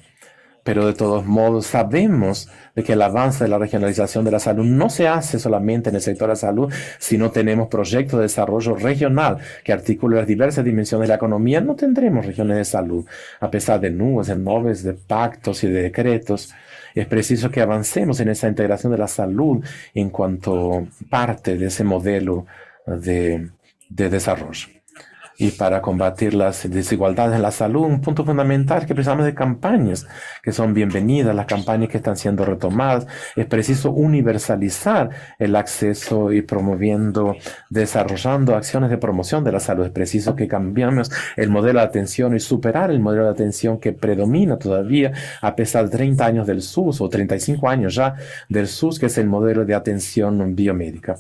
pero de todos modos sabemos de que el avance de la regionalización de la salud no se hace solamente en el sector de la salud, sino tenemos proyectos de desarrollo regional que articulan las diversas dimensiones de la economía. No tendremos regiones de salud, a pesar de nubes, de pactos y de decretos. Es preciso que avancemos en esa integración de la salud en cuanto parte de ese modelo de desarrollo. Y para combatir las desigualdades en la salud, un punto fundamental es que precisamos de campañas que son bienvenidas, las campañas que están siendo retomadas. Es preciso universalizar el acceso y desarrollando acciones de promoción de la salud. Es preciso que cambiemos el modelo de atención y superar el modelo de atención que predomina todavía a pesar de 30 años del SUS o 35 años ya del SUS, que es el modelo de atención biomédica.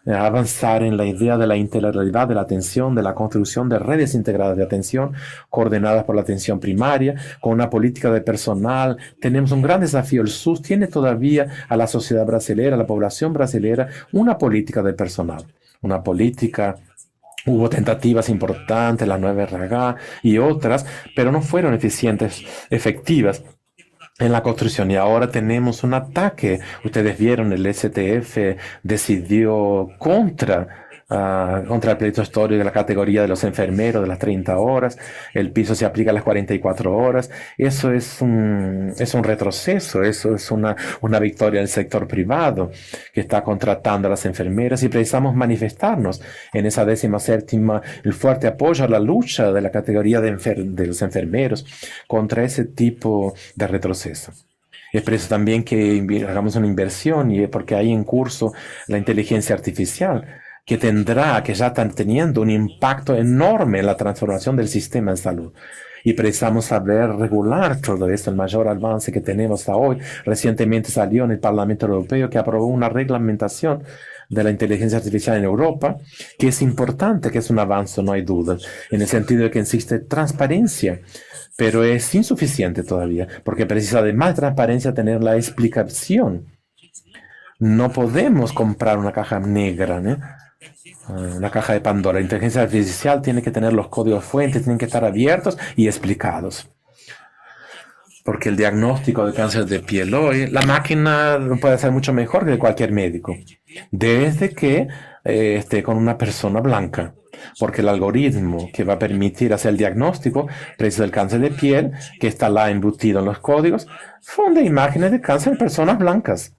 Avanzar en la idea de la integralidad de la atención, de la construcción de redes integradas de atención coordenadas por la atención primaria, con una política de personal. Tenemos un gran desafío. El SUS tiene todavía a la sociedad brasileña, a la población brasileña, una política de personal, una política. Hubo tentativas importantes, la nueva RH y otras, pero no fueron efectivas en la construcción, y ahora tenemos un ataque. Ustedes vieron, el STF decidió contra el pleito histórico de la categoría de los enfermeros de las 30 horas. El piso se aplica a las 44 horas. Eso es un retroceso, eso es una victoria del sector privado que está contratando a las enfermeras, y precisamos manifestarnos en esa 17ª, el fuerte apoyo a la lucha de la categoría de los enfermeros contra ese tipo de retroceso. Es preciso también que hagamos una inversión, porque hay en curso la inteligencia artificial, que ya están teniendo un impacto enorme en la transformación del sistema de salud. Y precisamos saber regular todo esto, el mayor avance que tenemos hasta hoy. Recientemente salió en el Parlamento Europeo que aprobó una reglamentación de la inteligencia artificial en Europa, que es importante, que es un avance, no hay duda, en el sentido de que existe transparencia, pero es insuficiente todavía, porque precisa, además de transparencia, tener la explicación. No podemos comprar una caja negra, ¿no? Una caja de Pandora. La inteligencia artificial tiene que tener los códigos fuentes, tienen que estar abiertos y explicados. Porque el diagnóstico de cáncer de piel hoy, la máquina puede hacer mucho mejor que cualquier médico, desde que esté con una persona blanca. Porque el algoritmo que va a permitir hacer el diagnóstico precio del cáncer de piel, que está lá embutido en los códigos, funde imágenes de cáncer en personas blancas.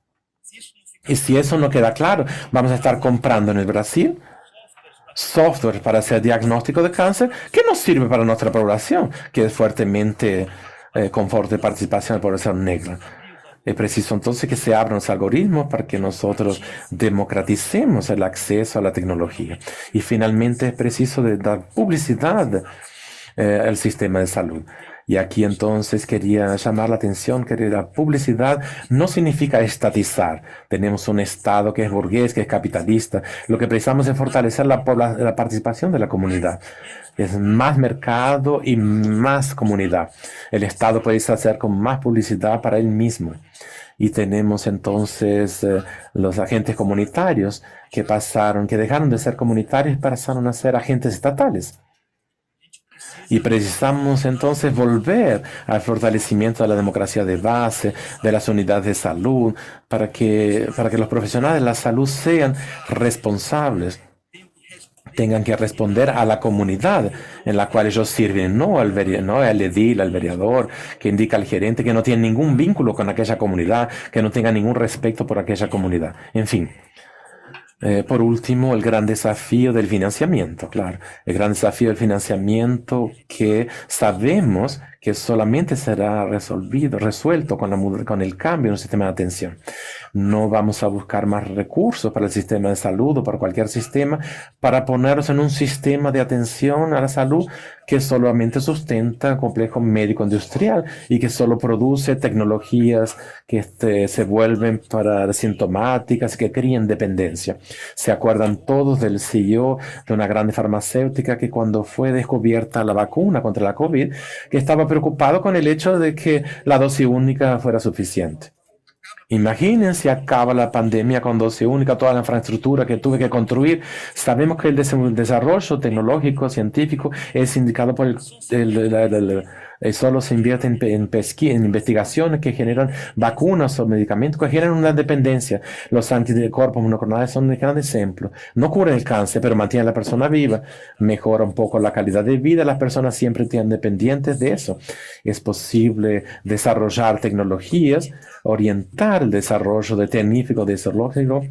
Y si eso no queda claro, vamos a estar comprando en el Brasil software para hacer diagnóstico de cáncer que no sirve para nuestra población, que es fuertemente con fuerte participación de la población negra. Es preciso entonces que se abran los algoritmos para que nosotros democraticemos el acceso a la tecnología. Y finalmente es preciso dar publicidad al sistema de salud. Y aquí entonces quería llamar la atención que la publicidad no significa estatizar. Tenemos un Estado que es burgués, que es capitalista. Lo que precisamos es fortalecer la participación de la comunidad. Es más mercado y más comunidad. El Estado puede hacer con más publicidad para él mismo. Y tenemos entonces los agentes comunitarios que dejaron de ser comunitarios y pasaron a ser agentes estatales. Y precisamos entonces volver al fortalecimiento de la democracia de base, de las unidades de salud, para que los profesionales de la salud sean responsables, tengan que responder a la comunidad en la cual ellos sirven, no al edil, al vereador, que indica al gerente, que no tiene ningún vínculo con aquella comunidad, que no tenga ningún respeto por aquella comunidad. En fin. Por último, el gran desafío del financiamiento, claro. El gran desafío del financiamiento que sabemos que solamente será resuelto con el cambio en el sistema de atención. No vamos a buscar más recursos para el sistema de salud o para cualquier sistema para ponernos en un sistema de atención a la salud que solamente sustenta un complejo médico industrial y que solo produce tecnologías que se vuelven para sintomáticas y que crían dependencia. Se acuerdan todos del CEO de una grande farmacéutica que cuando fue descubierta la vacuna contra la COVID, que estaba preocupado con el hecho de que la dosis única fuera suficiente. Imaginen si acaba la pandemia con dosis única, toda la infraestructura que tuve que construir. Sabemos que el desarrollo tecnológico, científico, es indicado por solo se invierte en investigaciones que generan vacunas o medicamentos que generan una dependencia. Los anticuerpos monoclonales son un gran ejemplo. No curan el cáncer, pero mantienen a la persona viva, mejora un poco la calidad de vida. Las personas siempre están dependientes de eso. Es posible desarrollar tecnologías, orientar el desarrollo de tecnífico, de zoológico,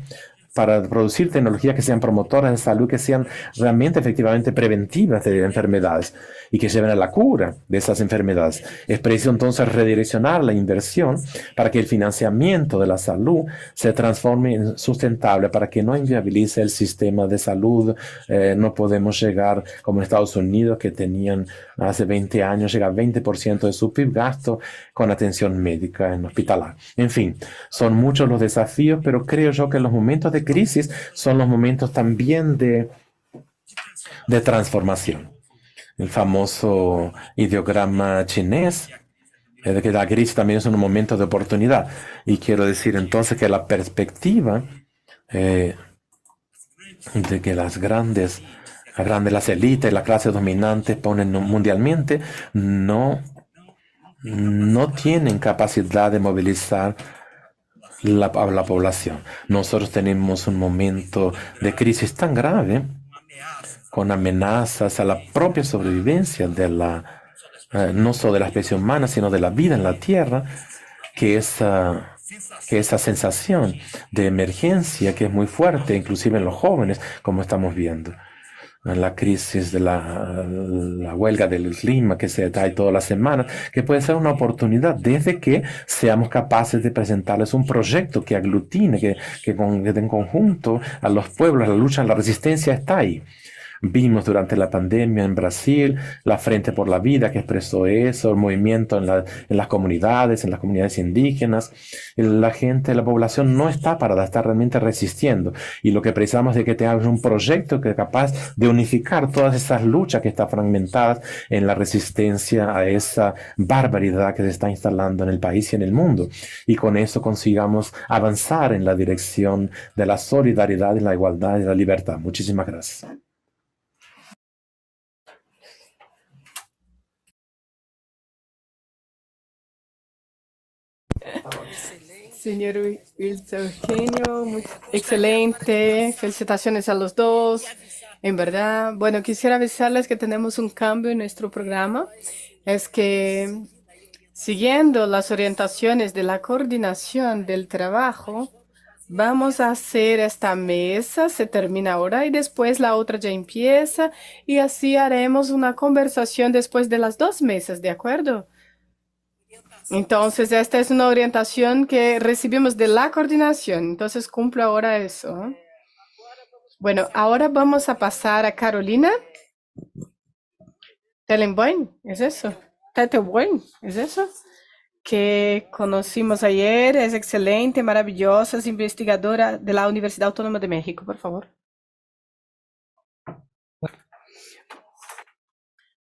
para producir tecnologías que sean promotoras de salud, que sean realmente efectivamente preventivas de enfermedades y que lleven a la cura de esas enfermedades. Es preciso entonces redireccionar la inversión para que el financiamiento de la salud se transforme en sustentable, para que no inviabilice el sistema de salud. No podemos llegar como en Estados Unidos, que tenían hace 20 años, llega a 20% de su PIB gasto con atención médica en hospitalar. En fin, son muchos los desafíos, pero creo yo que los momentos de crisis son los momentos también de transformación. El famoso ideograma chinés es de que la crisis también es un momento de oportunidad. Y quiero decir entonces que la perspectiva de que las élites, las clases dominantes ponen mundialmente, no tienen capacidad de movilizar la población. Nosotros tenemos un momento de crisis tan grave, con amenazas a la propia sobrevivencia de no solo de la especie humana, sino de la vida en la Tierra, que esa sensación de emergencia que es muy fuerte, inclusive en los jóvenes, como estamos viendo. La crisis de la huelga del clima que se da todas las semanas, que puede ser una oportunidad desde que seamos capaces de presentarles un proyecto que aglutine, que en conjunto a los pueblos, la lucha, la resistencia está ahí. Vimos durante la pandemia en Brasil la Frente por la Vida que expresó eso, el movimiento en las comunidades indígenas. La población no está parada, está realmente resistiendo. Y lo que precisamos es que tengamos un proyecto que es capaz de unificar todas esas luchas que están fragmentadas en la resistencia a esa barbaridad que se está instalando en el país y en el mundo. Y con eso consigamos avanzar en la dirección de la solidaridad, la igualdad y la libertad. Muchísimas gracias. Señor Wilson Eugenio, excelente, felicitaciones a los dos, en verdad. Bueno, quisiera avisarles que tenemos un cambio en nuestro programa, es que siguiendo las orientaciones de la coordinación del trabajo, vamos a hacer esta mesa, se termina ahora y después la otra ya empieza y así haremos una conversación después de las 2 mesas, ¿de acuerdo? Entonces, esta es una orientación que recibimos de la coordinación. Entonces, cumplo ahora eso. Bueno, ahora vamos a pasar a Carolina. Telenboim, ¿es eso? Tetelboim, ¿es eso? Que conocimos ayer, es excelente, maravillosa, es investigadora de la Universidad Autónoma de México, por favor.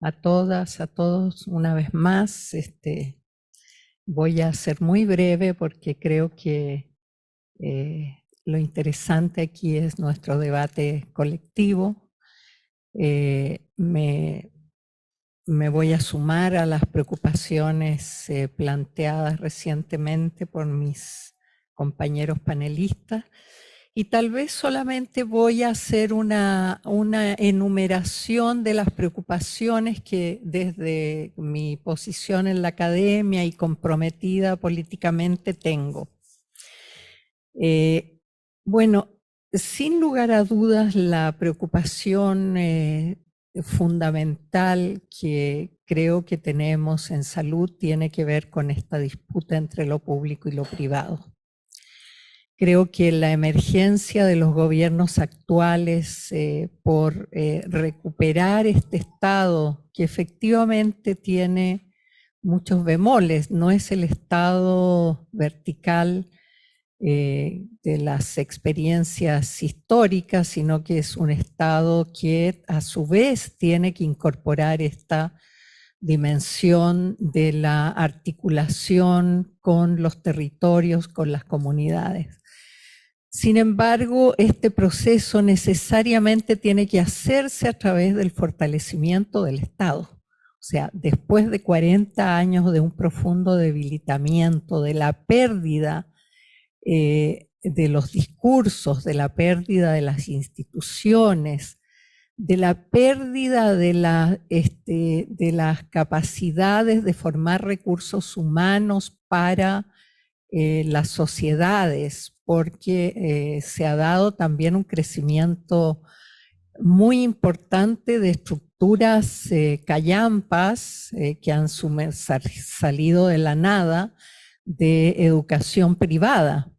A todas, a todos, una vez más, voy a ser muy breve porque creo que lo interesante aquí es nuestro debate colectivo. Me voy a sumar a las preocupaciones planteadas recientemente por mis compañeros panelistas y tal vez solamente voy a hacer una enumeración de las preocupaciones que desde mi posición en la academia y comprometida políticamente tengo. Bueno, sin lugar a dudas, la preocupación fundamental que creo que tenemos en salud tiene que ver con esta disputa entre lo público y lo privado. Creo que la emergencia de los gobiernos actuales por recuperar este Estado que efectivamente tiene muchos bemoles, no es el Estado vertical de las experiencias históricas, sino que es un Estado que a su vez tiene que incorporar esta dimensión de la articulación con los territorios, con las comunidades. Sin embargo, este proceso necesariamente tiene que hacerse a través del fortalecimiento del Estado. O sea, después de 40 años de un profundo debilitamiento, de la pérdida de los discursos, de la pérdida de las instituciones, de la pérdida de las capacidades de formar recursos humanos para las sociedades, porque se ha dado también un crecimiento muy importante de estructuras callampas que han salido de la nada, de educación privada,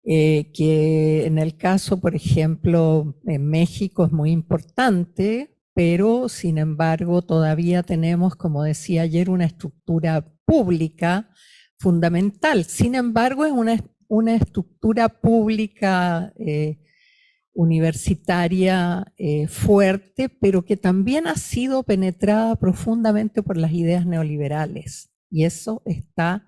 que en el caso, por ejemplo, en México es muy importante, pero sin embargo todavía tenemos, como decía ayer, una estructura pública fundamental. Sin embargo, es una estructura pública universitaria fuerte, pero que también ha sido penetrada profundamente por las ideas neoliberales. Y eso está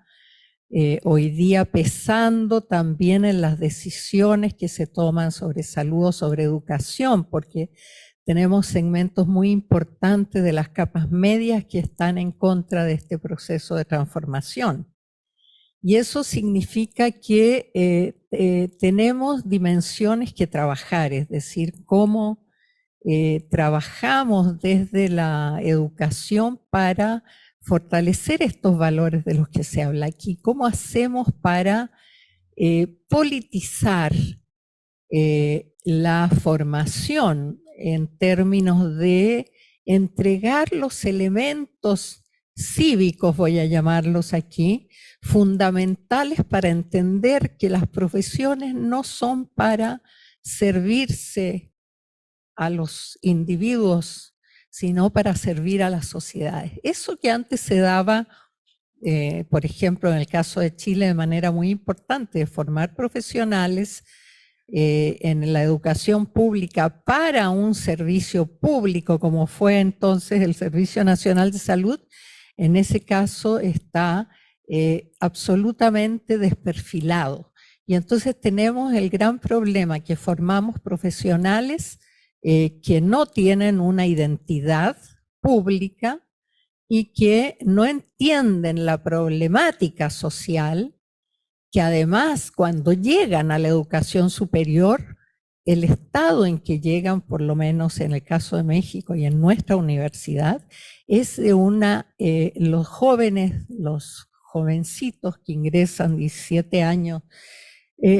hoy día pesando también en las decisiones que se toman sobre salud o sobre educación, porque tenemos segmentos muy importantes de las capas medias que están en contra de este proceso de transformación. Y eso significa que tenemos dimensiones que trabajar, es decir, cómo trabajamos desde la educación para fortalecer estos valores de los que se habla aquí, cómo hacemos para politizar la formación en términos de entregar los elementos cívicos, voy a llamarlos aquí, fundamentales para entender que las profesiones no son para servirse a los individuos, sino para servir a las sociedades. Eso que antes se daba, por ejemplo, en el caso de Chile, de manera muy importante, de formar profesionales en la educación pública para un servicio público, como fue entonces el Servicio Nacional de Salud, en ese caso está absolutamente desperfilado. Y entonces tenemos el gran problema que formamos profesionales que no tienen una identidad pública y que no entienden la problemática social, que además cuando llegan a la educación superior, el estado en que llegan, por lo menos en el caso de México y en nuestra universidad, es de los jóvenes, los jovencitos que ingresan 17 años,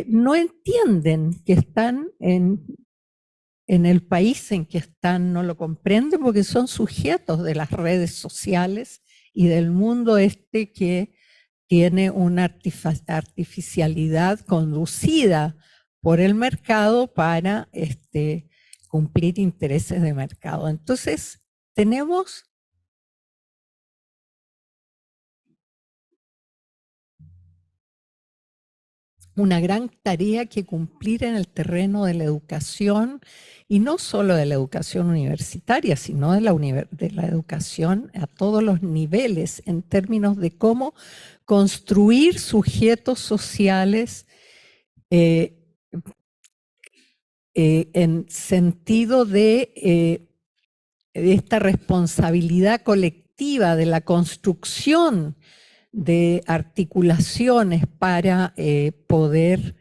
no entienden que están en el país en que están, no lo comprenden porque son sujetos de las redes sociales y del mundo que tiene una artificialidad conducida por el mercado para cumplir intereses de mercado. Entonces, tenemos una gran tarea que cumplir en el terreno de la educación, y no solo de la educación universitaria, sino de la educación a todos los niveles, en términos de cómo construir sujetos sociales en sentido de esta responsabilidad colectiva de la construcción de articulaciones para poder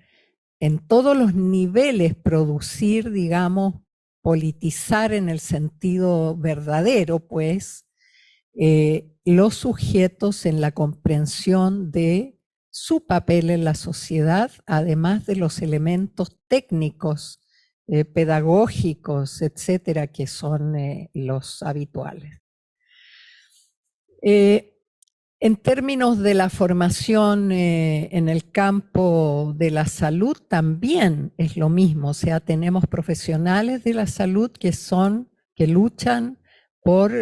en todos los niveles producir, digamos, politizar en el sentido verdadero, pues, los sujetos en la comprensión de su papel en la sociedad, además de los elementos técnicos, pedagógicos, etcétera, que son los habituales. En términos de la formación en el campo de la salud también es lo mismo, o sea, tenemos profesionales de la salud que luchan por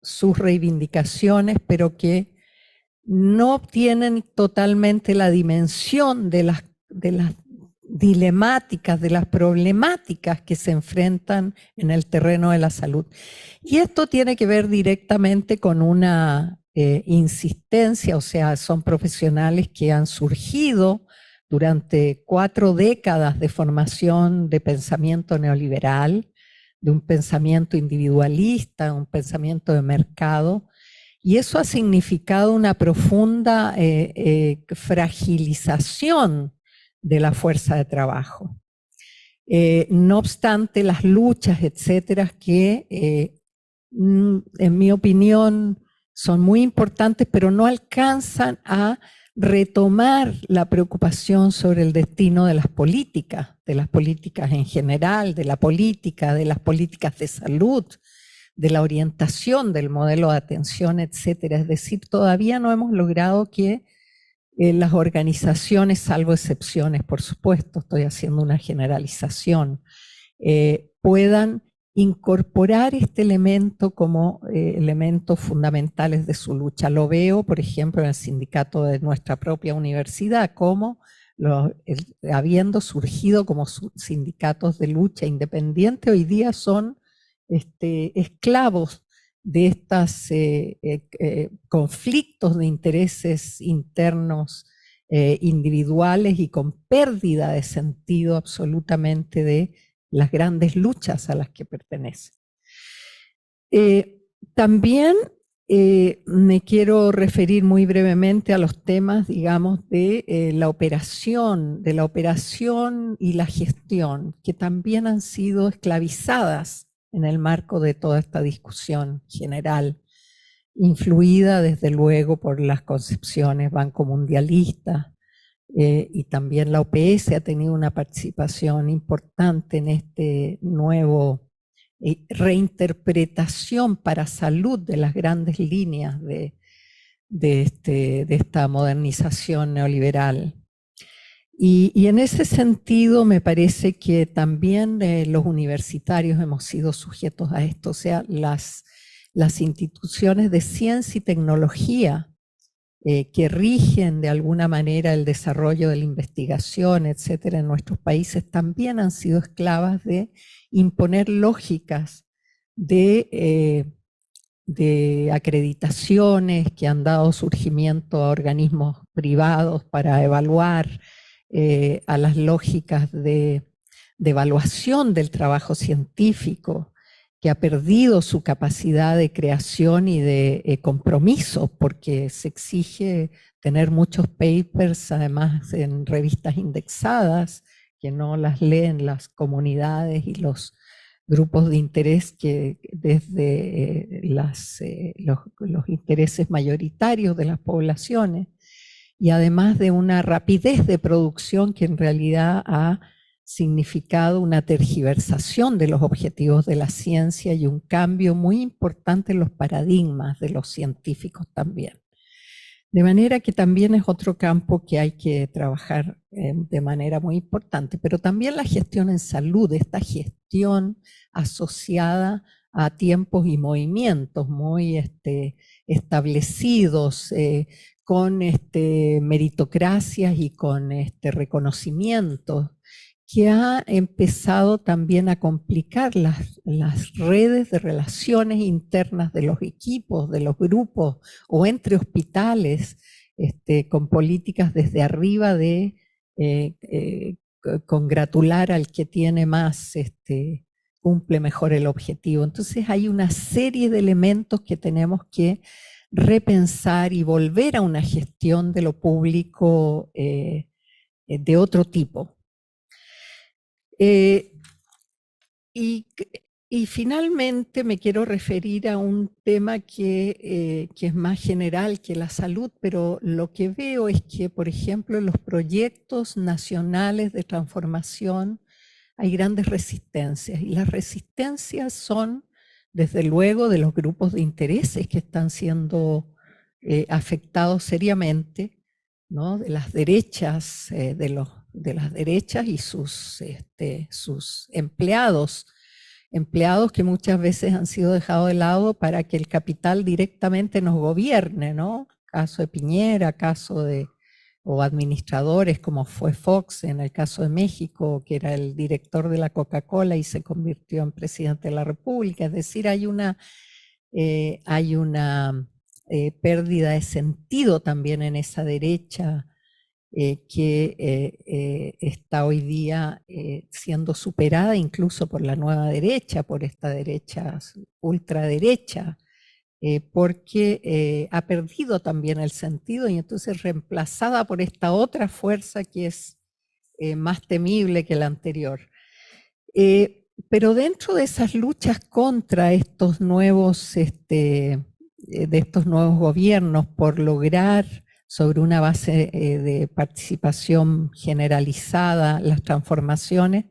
sus reivindicaciones, pero que no tienen totalmente la dimensión de las dilemáticas, de las problemáticas que se enfrentan en el terreno de la salud. Y esto tiene que ver directamente con una insistencia, o sea, son profesionales que han surgido durante 4 décadas de formación de pensamiento neoliberal, de un pensamiento individualista, un pensamiento de mercado, y eso ha significado una profunda fragilización de la fuerza de trabajo. No obstante, las luchas, etcétera, que en mi opinión son muy importantes, pero no alcanzan a retomar la preocupación sobre el destino de las políticas en general, de las políticas de salud, de la orientación del modelo de atención, etcétera. Es decir, todavía no hemos logrado que las organizaciones, salvo excepciones, por supuesto, estoy haciendo una generalización, puedan incorporar este elemento como elementos fundamentales de su lucha. Lo veo, por ejemplo, en el sindicato de nuestra propia universidad, como habiendo surgido como sindicatos de lucha independiente, hoy día son esclavos de estos conflictos de intereses internos individuales y con pérdida de sentido absolutamente de las grandes luchas a las que pertenecen. También me quiero referir muy brevemente a los temas, digamos, de la operación y la gestión, que también han sido esclavizadas en el marco de toda esta discusión general, influida desde luego por las concepciones bancomundialistas, y también la OPS ha tenido una participación importante en este nuevo reinterpretación para salud de las grandes líneas de esta modernización neoliberal. Y en ese sentido me parece que también los universitarios hemos sido sujetos a esto, o sea, las instituciones de ciencia y tecnología que rigen de alguna manera el desarrollo de la investigación, etcétera, en nuestros países, también han sido esclavas de imponer lógicas de acreditaciones que han dado surgimiento a organismos privados para evaluar, a las lógicas de evaluación del trabajo científico, que ha perdido su capacidad de creación y de compromiso, porque se exige tener muchos papers, además en revistas indexadas, que no las leen las comunidades y los grupos de interés que desde los intereses mayoritarios de las poblaciones, y además de una rapidez de producción que en realidad ha significado una tergiversación de los objetivos de la ciencia y un cambio muy importante en los paradigmas de los científicos también. De manera que también es otro campo que hay que trabajar de manera muy importante, pero también la gestión en salud, esta gestión asociada a tiempos y movimientos muy establecidos, con meritocracias y con reconocimientos, que ha empezado también a complicar las redes de relaciones internas de los equipos, de los grupos o entre hospitales, con políticas desde arriba de congratular al que tiene más, cumple mejor el objetivo. Entonces hay una serie de elementos que tenemos que repensar y volver a una gestión de lo público de otro tipo. Y finalmente me quiero referir a un tema que es más general que la salud, pero lo que veo es que, por ejemplo, en los proyectos nacionales de transformación hay grandes resistencias, y las resistencias son, desde luego, de los grupos de intereses que están siendo afectados seriamente, ¿no? De las derechas, de las derechas y sus empleados que muchas veces han sido dejados de lado para que el capital directamente nos gobierne, ¿no? Caso de Piñera, o administradores como fue Fox en el caso de México, que era el director de la Coca-Cola y se convirtió en presidente de la República. Es decir, hay una pérdida de sentido también en esa derecha que está hoy día siendo superada incluso por la nueva derecha, por esta derecha ultraderecha, porque ha perdido también el sentido y entonces reemplazada por esta otra fuerza que es más temible que la anterior. Pero dentro de esas luchas contra estos nuevos, de estos nuevos gobiernos por lograr sobre una base de participación generalizada las transformaciones,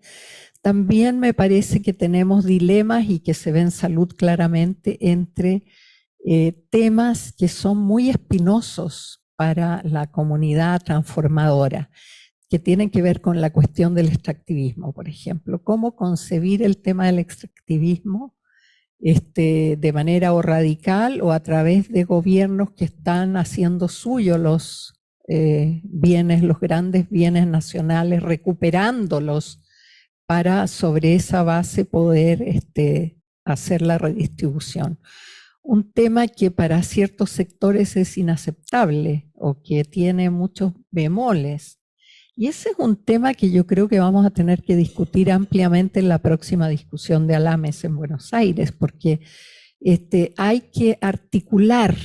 también me parece que tenemos dilemas y que se ve en salud claramente entre temas que son muy espinosos para la comunidad transformadora, que tienen que ver con la cuestión del extractivismo, por ejemplo. ¿Cómo concebir el tema del extractivismo de manera o radical o a través de gobiernos que están haciendo suyo los bienes, los grandes bienes nacionales, recuperándolos para sobre esa base poder hacer la redistribución? Un tema que para ciertos sectores es inaceptable o que tiene muchos bemoles. Y ese es un tema que yo creo que vamos a tener que discutir ampliamente en la próxima discusión de Alames en Buenos Aires, porque hay que articular,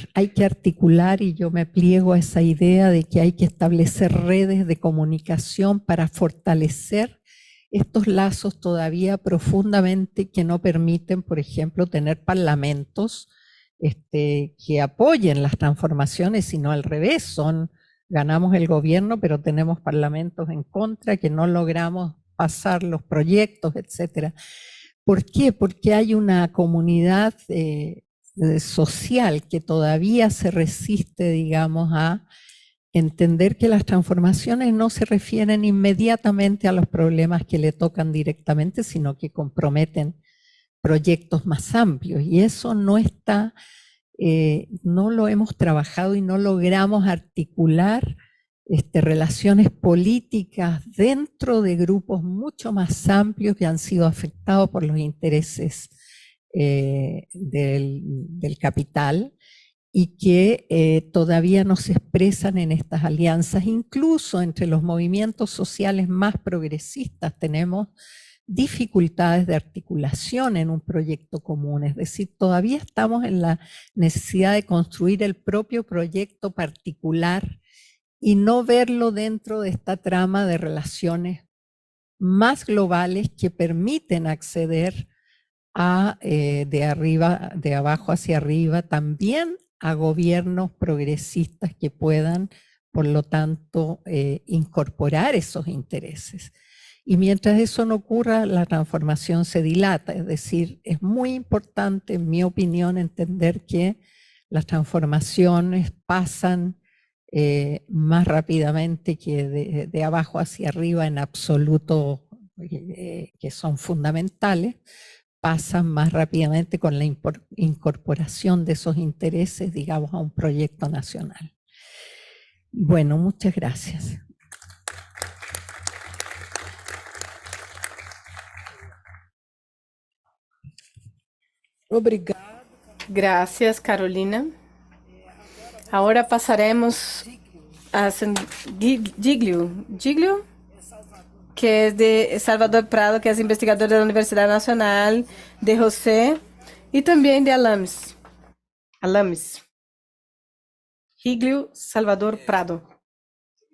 y yo me pliego a esa idea de que hay que establecer redes de comunicación para fortalecer estos lazos todavía profundamente que no permiten, por ejemplo, tener parlamentos que apoyen las transformaciones, sino al revés, ganamos el gobierno, pero tenemos parlamentos en contra, que no logramos pasar los proyectos, etc. ¿Por qué? Porque hay una comunidad social que todavía se resiste, digamos, a entender que las transformaciones no se refieren inmediatamente a los problemas que le tocan directamente, sino que comprometen proyectos más amplios. Y eso no está... no lo hemos trabajado y no logramos articular relaciones políticas dentro de grupos mucho más amplios que han sido afectados por los intereses del capital y que todavía no se expresan en estas alianzas. Incluso entre los movimientos sociales más progresistas tenemos dificultades de articulación en un proyecto común, es decir, todavía estamos en la necesidad de construir el propio proyecto particular y no verlo dentro de esta trama de relaciones más globales que permiten acceder a, de abajo hacia arriba, también a gobiernos progresistas que puedan, por lo tanto, incorporar esos intereses. Y mientras eso no ocurra, la transformación se dilata. Es decir, es muy importante, en mi opinión, entender que las transformaciones pasan más rápidamente que de abajo hacia arriba en absoluto, que son fundamentales, pasan más rápidamente con la incorporación de esos intereses, digamos, a un proyecto nacional. Bueno, muchas gracias. Obrigado. Gracias, Carolina. Ahora pasaremos a Giglio, que es de Salvador Prado, que es investigador de la Universidad Nacional de José y también de Alames. Giglio Salvador Prado.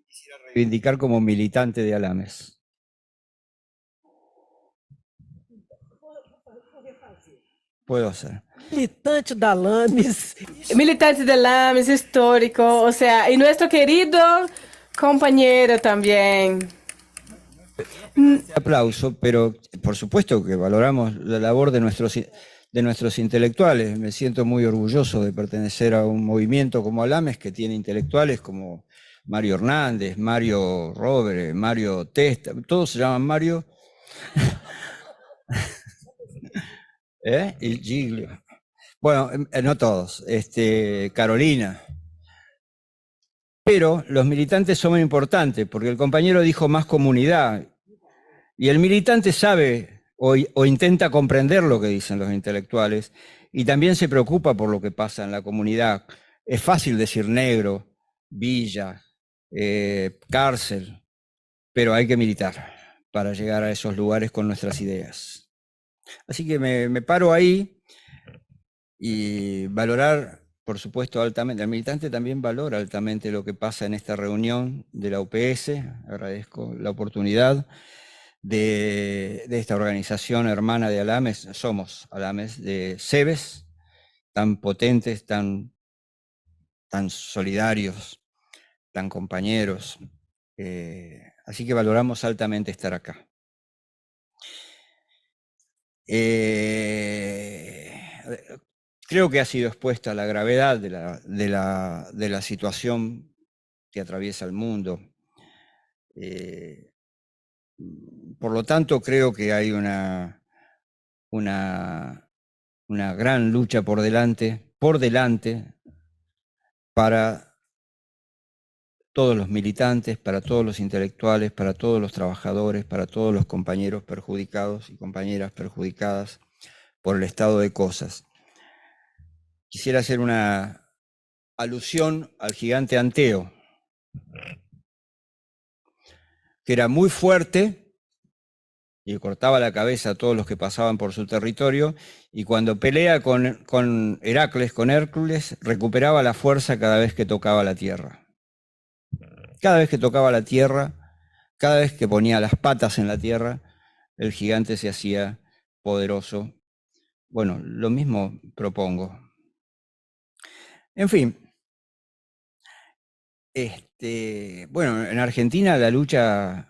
Quisiera reivindicar como militante de Alames. Puedo hacer. Militante de Alames. Militante de Alames, histórico, o sea, y nuestro querido compañero también. Aplauso, pero por supuesto que valoramos la labor de nuestros intelectuales. Me siento muy orgulloso de pertenecer a un movimiento como Alames, que tiene intelectuales como Mario Hernández, Mario Robert, Mario Testa, todos se llaman Mario. Y Giglio. Bueno, no todos, Carolina. Pero los militantes son muy importantes, porque el compañero dijo más comunidad, y el militante sabe o intenta comprender lo que dicen los intelectuales, y también se preocupa por lo que pasa en la comunidad. Es fácil decir negro, villa, cárcel, pero hay que militar para llegar a esos lugares con nuestras ideas. Así que me paro ahí y valorar, por supuesto, altamente. El militante también valora altamente lo que pasa en esta reunión de la UPS. Agradezco la oportunidad de esta organización hermana de Alames. Somos Alames de CEBES, tan potentes, tan solidarios, tan compañeros. Así que valoramos altamente estar acá. Creo que ha sido expuesta la gravedad de la situación que atraviesa el mundo. Por lo tanto, creo que hay una gran lucha por delante para todos los militantes, para todos los intelectuales, para todos los trabajadores, para todos los compañeros perjudicados y compañeras perjudicadas por el estado de cosas. Quisiera hacer una alusión al gigante Anteo, que era muy fuerte y cortaba la cabeza a todos los que pasaban por su territorio, y cuando pelea con Hércules, recuperaba la fuerza cada vez que tocaba la tierra. Cada vez que tocaba la tierra, cada vez que ponía las patas en la tierra, el gigante se hacía poderoso. Bueno, lo mismo propongo. En fin, bueno, en Argentina la lucha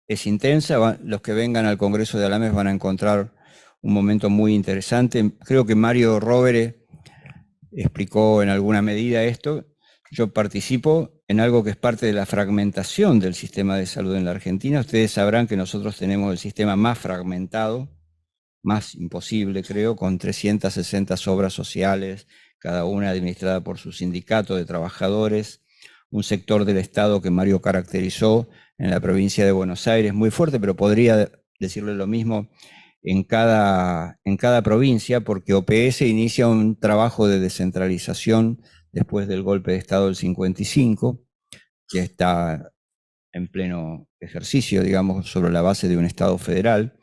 es intensa. Los que vengan al Congreso de Alames van a encontrar un momento muy interesante. Creo que Mario Rovere explicó en alguna medida esto. Yo participo en algo que es parte de la fragmentación del sistema de salud en la Argentina. Ustedes sabrán que nosotros tenemos el sistema más fragmentado, más imposible, creo, con 360 obras sociales, cada una administrada por su sindicato de trabajadores, un sector del Estado que Mario caracterizó en la provincia de Buenos Aires, muy fuerte, pero podría decirle lo mismo en cada provincia, porque OPS inicia un trabajo de descentralización después del golpe de Estado del 55, que está en pleno ejercicio, digamos, sobre la base de un Estado federal.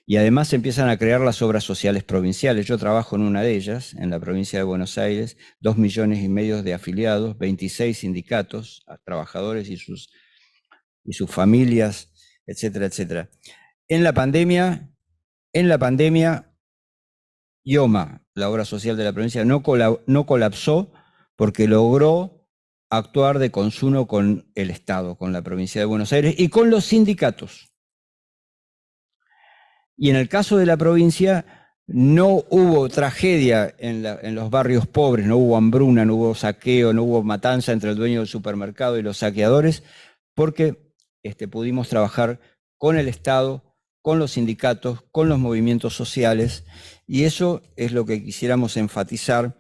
Y además se empiezan a crear las obras sociales provinciales. Yo trabajo en una de ellas, en la provincia de Buenos Aires, 2,5 millones de afiliados, 26 sindicatos, trabajadores y sus familias, etcétera, etcétera. En la pandemia, IOMA, la obra social de la provincia, no colapsó porque logró actuar de consumo con el Estado, con la provincia de Buenos Aires y con los sindicatos. Y en el caso de la provincia no hubo tragedia en los barrios pobres, no hubo hambruna, no hubo saqueo, no hubo matanza entre el dueño del supermercado y los saqueadores, porque pudimos trabajar con el Estado, con los sindicatos, con los movimientos sociales, y eso es lo que quisiéramos enfatizar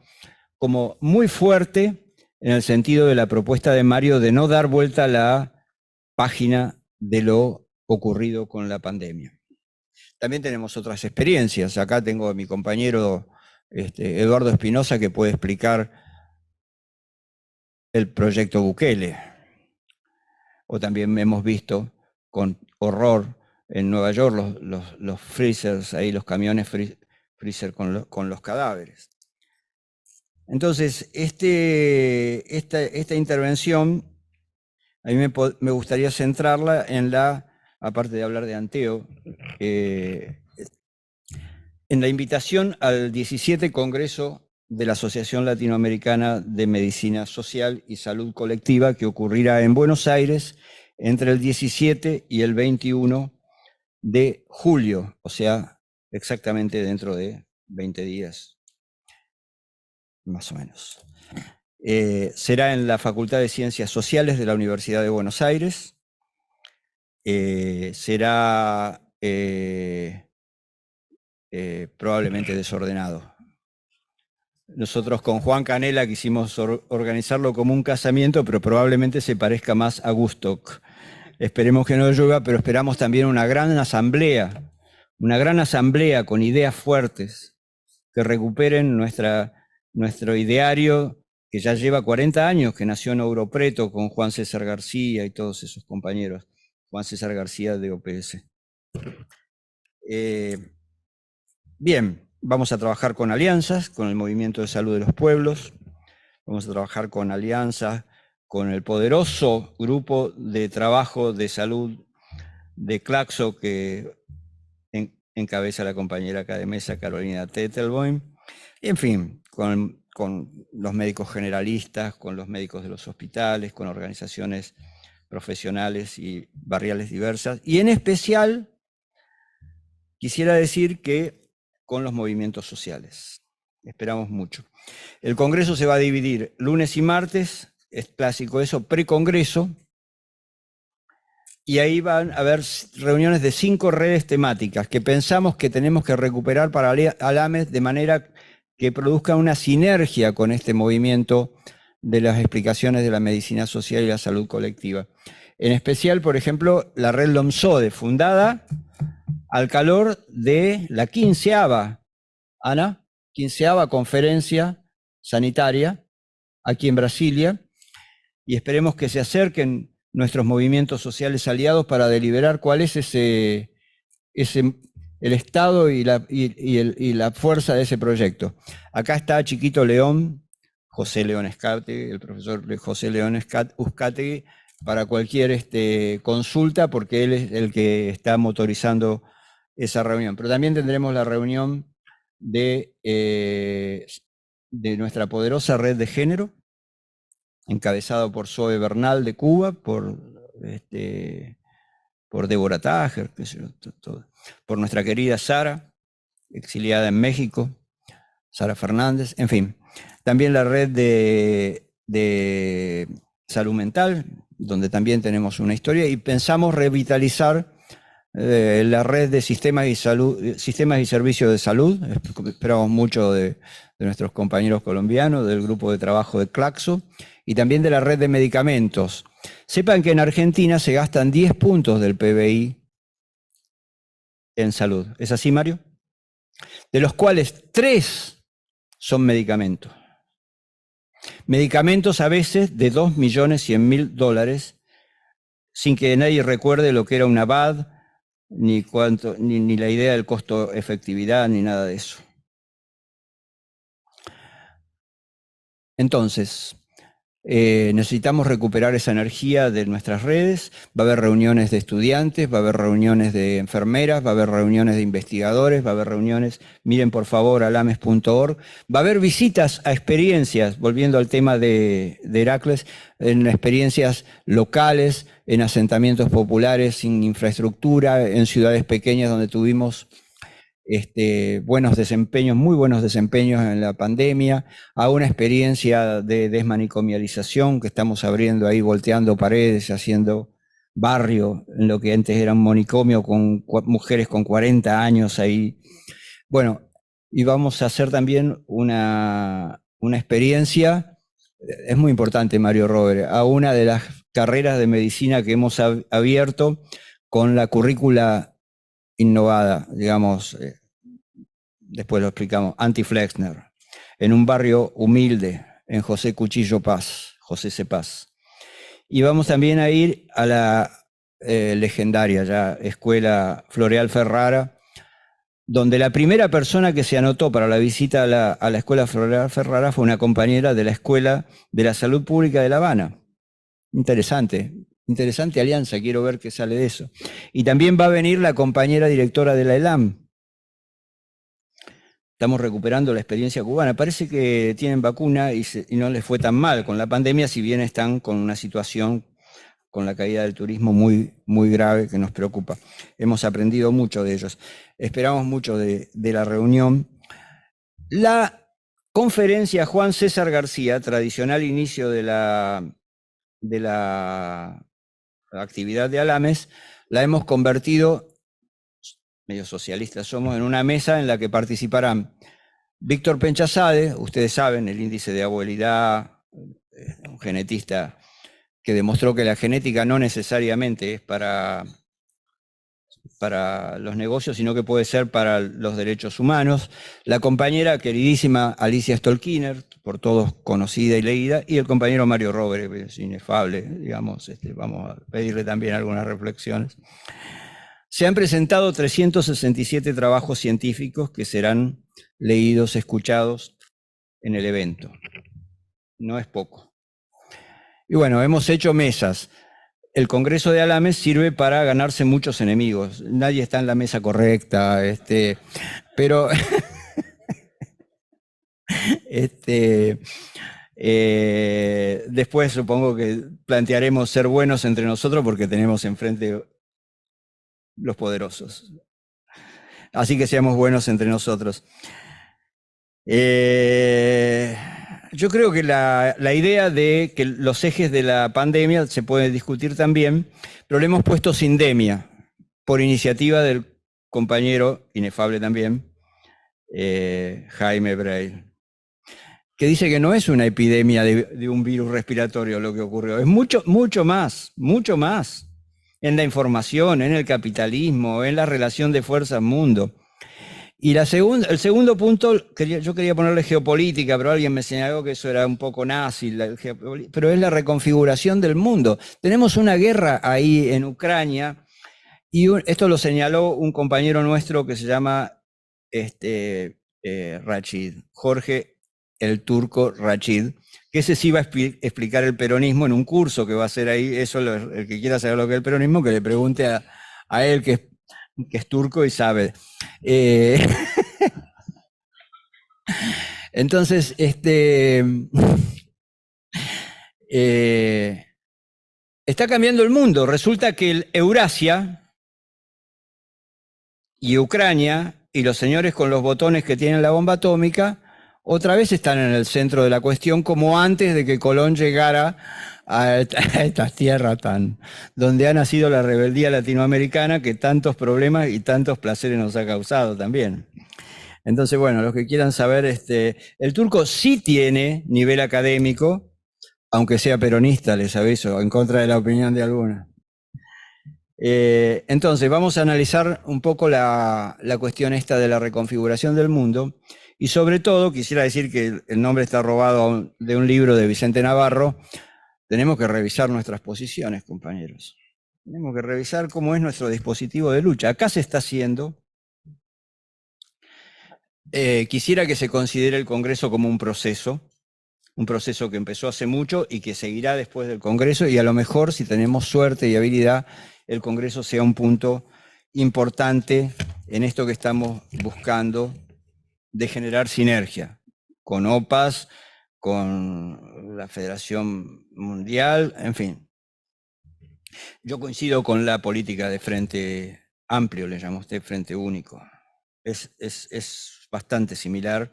como muy fuerte en el sentido de la propuesta de Mario de no dar vuelta a la página de lo ocurrido con la pandemia. También tenemos otras experiencias. Acá tengo a mi compañero Eduardo Espinosa, que puede explicar el proyecto Bukele. O también hemos visto con horror en Nueva York los freezers, ahí los camiones freezer con los cadáveres. Entonces, esta intervención, a mí me gustaría centrarla en aparte de hablar de Anteo, en la invitación al 17 Congreso de la Asociación Latinoamericana de Medicina Social y Salud Colectiva, que ocurrirá en Buenos Aires entre el 17 y el 21 de julio, o sea, exactamente dentro de 20 días, más o menos. Será en la Facultad de Ciencias Sociales de la Universidad de Buenos Aires. Será probablemente desordenado. Nosotros con Juan Canela quisimos organizarlo como un casamiento, pero probablemente se parezca más a Woodstock. Esperemos que no llueva, pero esperamos también una gran asamblea con ideas fuertes que recuperen nuestro ideario que ya lleva 40 años, que nació en Ouro Preto con Juan César García y todos esos compañeros. Juan César García de OPS. Bien, vamos a trabajar con alianzas, con el Movimiento de Salud de los Pueblos, vamos a trabajar con alianzas con el poderoso grupo de trabajo de salud de Claxo que encabeza la compañera acá de mesa Carolina Tettelboim, y en fin, con los médicos generalistas, con los médicos de los hospitales, con organizaciones profesionales y barriales diversas, y en especial quisiera decir que con los movimientos sociales. Esperamos mucho. El Congreso se va a dividir lunes y martes, es clásico eso, precongreso, y ahí van a haber reuniones de 5 redes temáticas que pensamos que tenemos que recuperar para Alames de manera que produzca una sinergia con este movimiento de las explicaciones de la medicina social y la salud colectiva. En especial, por ejemplo, la red LOMSODE, fundada al calor de la 15ª, Ana, 15ª conferencia sanitaria aquí en Brasilia, y esperemos que se acerquen nuestros movimientos sociales aliados para deliberar cuál es el estado y la fuerza de ese proyecto. Acá está Chiquito León, José León Uzcategui, el profesor José León Uzcategui, para cualquier consulta, porque él es el que está motorizando esa reunión. Pero también tendremos la reunión de nuestra poderosa red de género, encabezado por Zoe Bernal de Cuba, por Débora Tájer, por nuestra querida Sara, exiliada en México, Sara Fernández, en fin. También la red de salud mental, donde también tenemos una historia, y pensamos revitalizar la red de sistemas y servicios de salud. Esperamos mucho de nuestros compañeros colombianos, del grupo de trabajo de Claxo, y también de la red de medicamentos. Sepan que en Argentina se gastan 10 puntos del PBI en salud. ¿Es así, Mario? De los cuales 3 son medicamentos. Medicamentos a veces de $2.100.000, sin que nadie recuerde lo que era una BAD, ni la idea del costo-efectividad, ni nada de eso. Entonces, necesitamos recuperar esa energía de nuestras redes. Va a haber reuniones de estudiantes, va a haber reuniones de enfermeras, va a haber reuniones de investigadores, va a haber reuniones, miren por favor alames.org, va a haber visitas a experiencias, volviendo al tema de Heracles, en experiencias locales, en asentamientos populares sin infraestructura, en ciudades pequeñas donde tuvimos buenos desempeños, muy buenos desempeños en la pandemia, a una experiencia de desmanicomialización que estamos abriendo ahí, volteando paredes, haciendo barrio, en lo que antes era un manicomio con mujeres con 40 años ahí. Bueno, y vamos a hacer también una experiencia, es muy importante, Mario Robert, a una de las carreras de medicina que hemos abierto con la currícula innovada, digamos, después lo explicamos, Anti-Flexner, en un barrio humilde, en José Cuchillo Paz, José C. Paz. Y vamos también a ir a la legendaria ya Escuela Floreal Ferrara, donde la primera persona que se anotó para la visita a la Escuela Floreal Ferrara fue una compañera de la Escuela de la Salud Pública de La Habana. Interesante alianza, quiero ver qué sale de eso. Y también va a venir la compañera directora de la ELAM. Estamos recuperando la experiencia cubana. Parece que tienen vacuna y no les fue tan mal con la pandemia, si bien están con una situación con la caída del turismo muy, muy grave que nos preocupa. Hemos aprendido mucho de ellos. Esperamos mucho de la reunión. La conferencia Juan César García, tradicional inicio de la actividad de Alames, la hemos convertido, medio socialistas somos, en una mesa en la que participarán Víctor Penchazade, ustedes saben, el índice de abuelidad, un genetista que demostró que la genética no necesariamente es para para los negocios, sino que puede ser para los derechos humanos. La compañera queridísima Alicia Stolkiner, por todos conocida y leída, y el compañero Mario Rovere, que es inefable, digamos, vamos a pedirle también algunas reflexiones. Se han presentado 367 trabajos científicos que serán leídos, escuchados en el evento. No es poco. Y bueno, hemos hecho mesas. El Congreso de Alames sirve para ganarse muchos enemigos. Nadie está en la mesa correcta, pero después supongo que plantearemos ser buenos entre nosotros porque tenemos enfrente los poderosos. Así que seamos buenos entre nosotros. Yo creo que la idea de que los ejes de la pandemia se puede discutir también, pero le hemos puesto sindemia, por iniciativa del compañero, inefable también, Jaime Breil, que dice que no es una epidemia de un virus respiratorio lo que ocurrió, es mucho más, en la información, en el capitalismo, en la relación de fuerzas mundo. Y el segundo punto, yo quería ponerle geopolítica, pero alguien me señaló que eso era un poco nazi, pero es la reconfiguración del mundo. Tenemos una guerra ahí en Ucrania, y esto lo señaló un compañero nuestro que se llama Rachid, Jorge el Turco Rachid, que ese sí va a explicar el peronismo en un curso que va a hacer ahí. Eso, el que quiera saber lo que es el peronismo, que le pregunte a él, que es turco y sabe. Entonces, está cambiando el mundo. Resulta que Eurasia y Ucrania y los señores con los botones que tienen la bomba atómica otra vez están en el centro de la cuestión, como antes de que Colón llegara a estas tierras donde ha nacido la rebeldía latinoamericana que tantos problemas y tantos placeres nos ha causado también. Entonces, bueno, los que quieran saber, el turco sí tiene nivel académico, aunque sea peronista, les aviso, en contra de la opinión de algunos. Entonces, vamos a analizar un poco la cuestión esta de la reconfiguración del mundo. Y sobre todo, quisiera decir que el nombre está robado de un libro de Vicente Navarro. Tenemos que revisar nuestras posiciones, compañeros. Tenemos que revisar cómo es nuestro dispositivo de lucha. Acá se está haciendo. Quisiera que se considere el Congreso como un proceso que empezó hace mucho y que seguirá después del Congreso, y a lo mejor, si tenemos suerte y habilidad, el Congreso sea un punto importante en esto que estamos buscando de generar sinergia con OPAS, con la Federación Mundial, en fin. Yo coincido con la política de frente amplio, le llama usted, frente único. Es bastante similar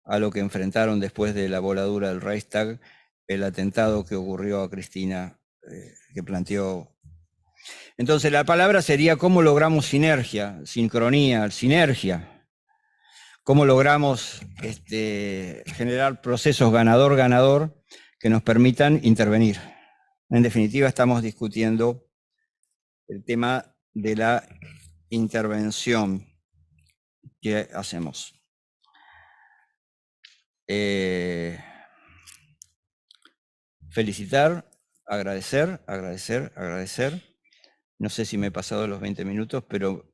a lo que enfrentaron después de la voladura del Reichstag, el atentado que ocurrió a Cristina, que planteó. Entonces la palabra sería cómo logramos sinergia, sincronía, sinergia. Cómo logramos generar procesos ganador-ganador que nos permitan intervenir. En definitiva, estamos discutiendo el tema de la intervención que hacemos. Felicitar, agradecer. No sé si me he pasado los 20 minutos, pero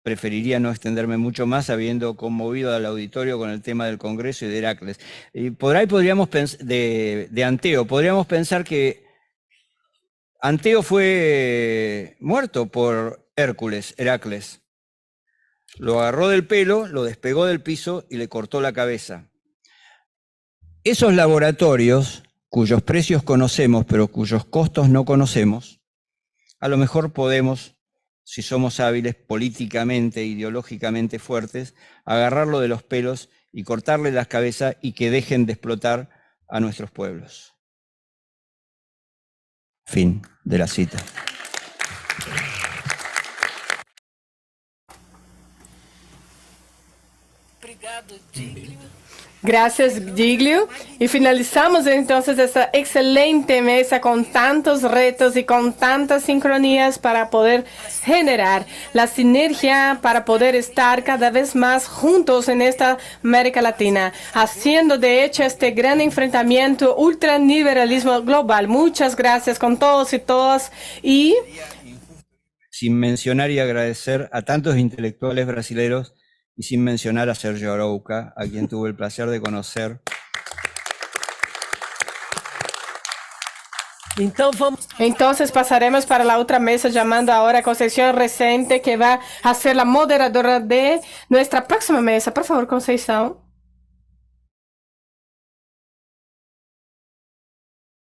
preferiría no extenderme mucho más, habiendo conmovido al auditorio con el tema del Congreso y de Heracles. Y por ahí podríamos pensar, de Anteo, podríamos pensar que Anteo fue muerto por Heracles. Lo agarró del pelo, lo despegó del piso y le cortó la cabeza. Esos laboratorios, cuyos precios conocemos, pero cuyos costos no conocemos, a lo mejor podemos, si somos hábiles políticamente, ideológicamente fuertes, agarrarlo de los pelos y cortarle las cabezas y que dejen de explotar a nuestros pueblos. Fin de la cita. Gracias, Giglio. Y finalizamos entonces esta excelente mesa con tantos retos y con tantas sincronías para poder generar la sinergia, para poder estar cada vez más juntos en esta América Latina, haciendo de hecho este gran enfrentamiento ultraliberalismo global. Muchas gracias con todos y todas. Y sin mencionar y agradecer a tantos intelectuales brasileños y sin mencionar a Sergio Arouca, a quien tuve el placer de conocer. Entonces pasaremos para la otra mesa, llamando ahora a Conceição Recente, que va a ser la moderadora de nuestra próxima mesa. Por favor, Conceição.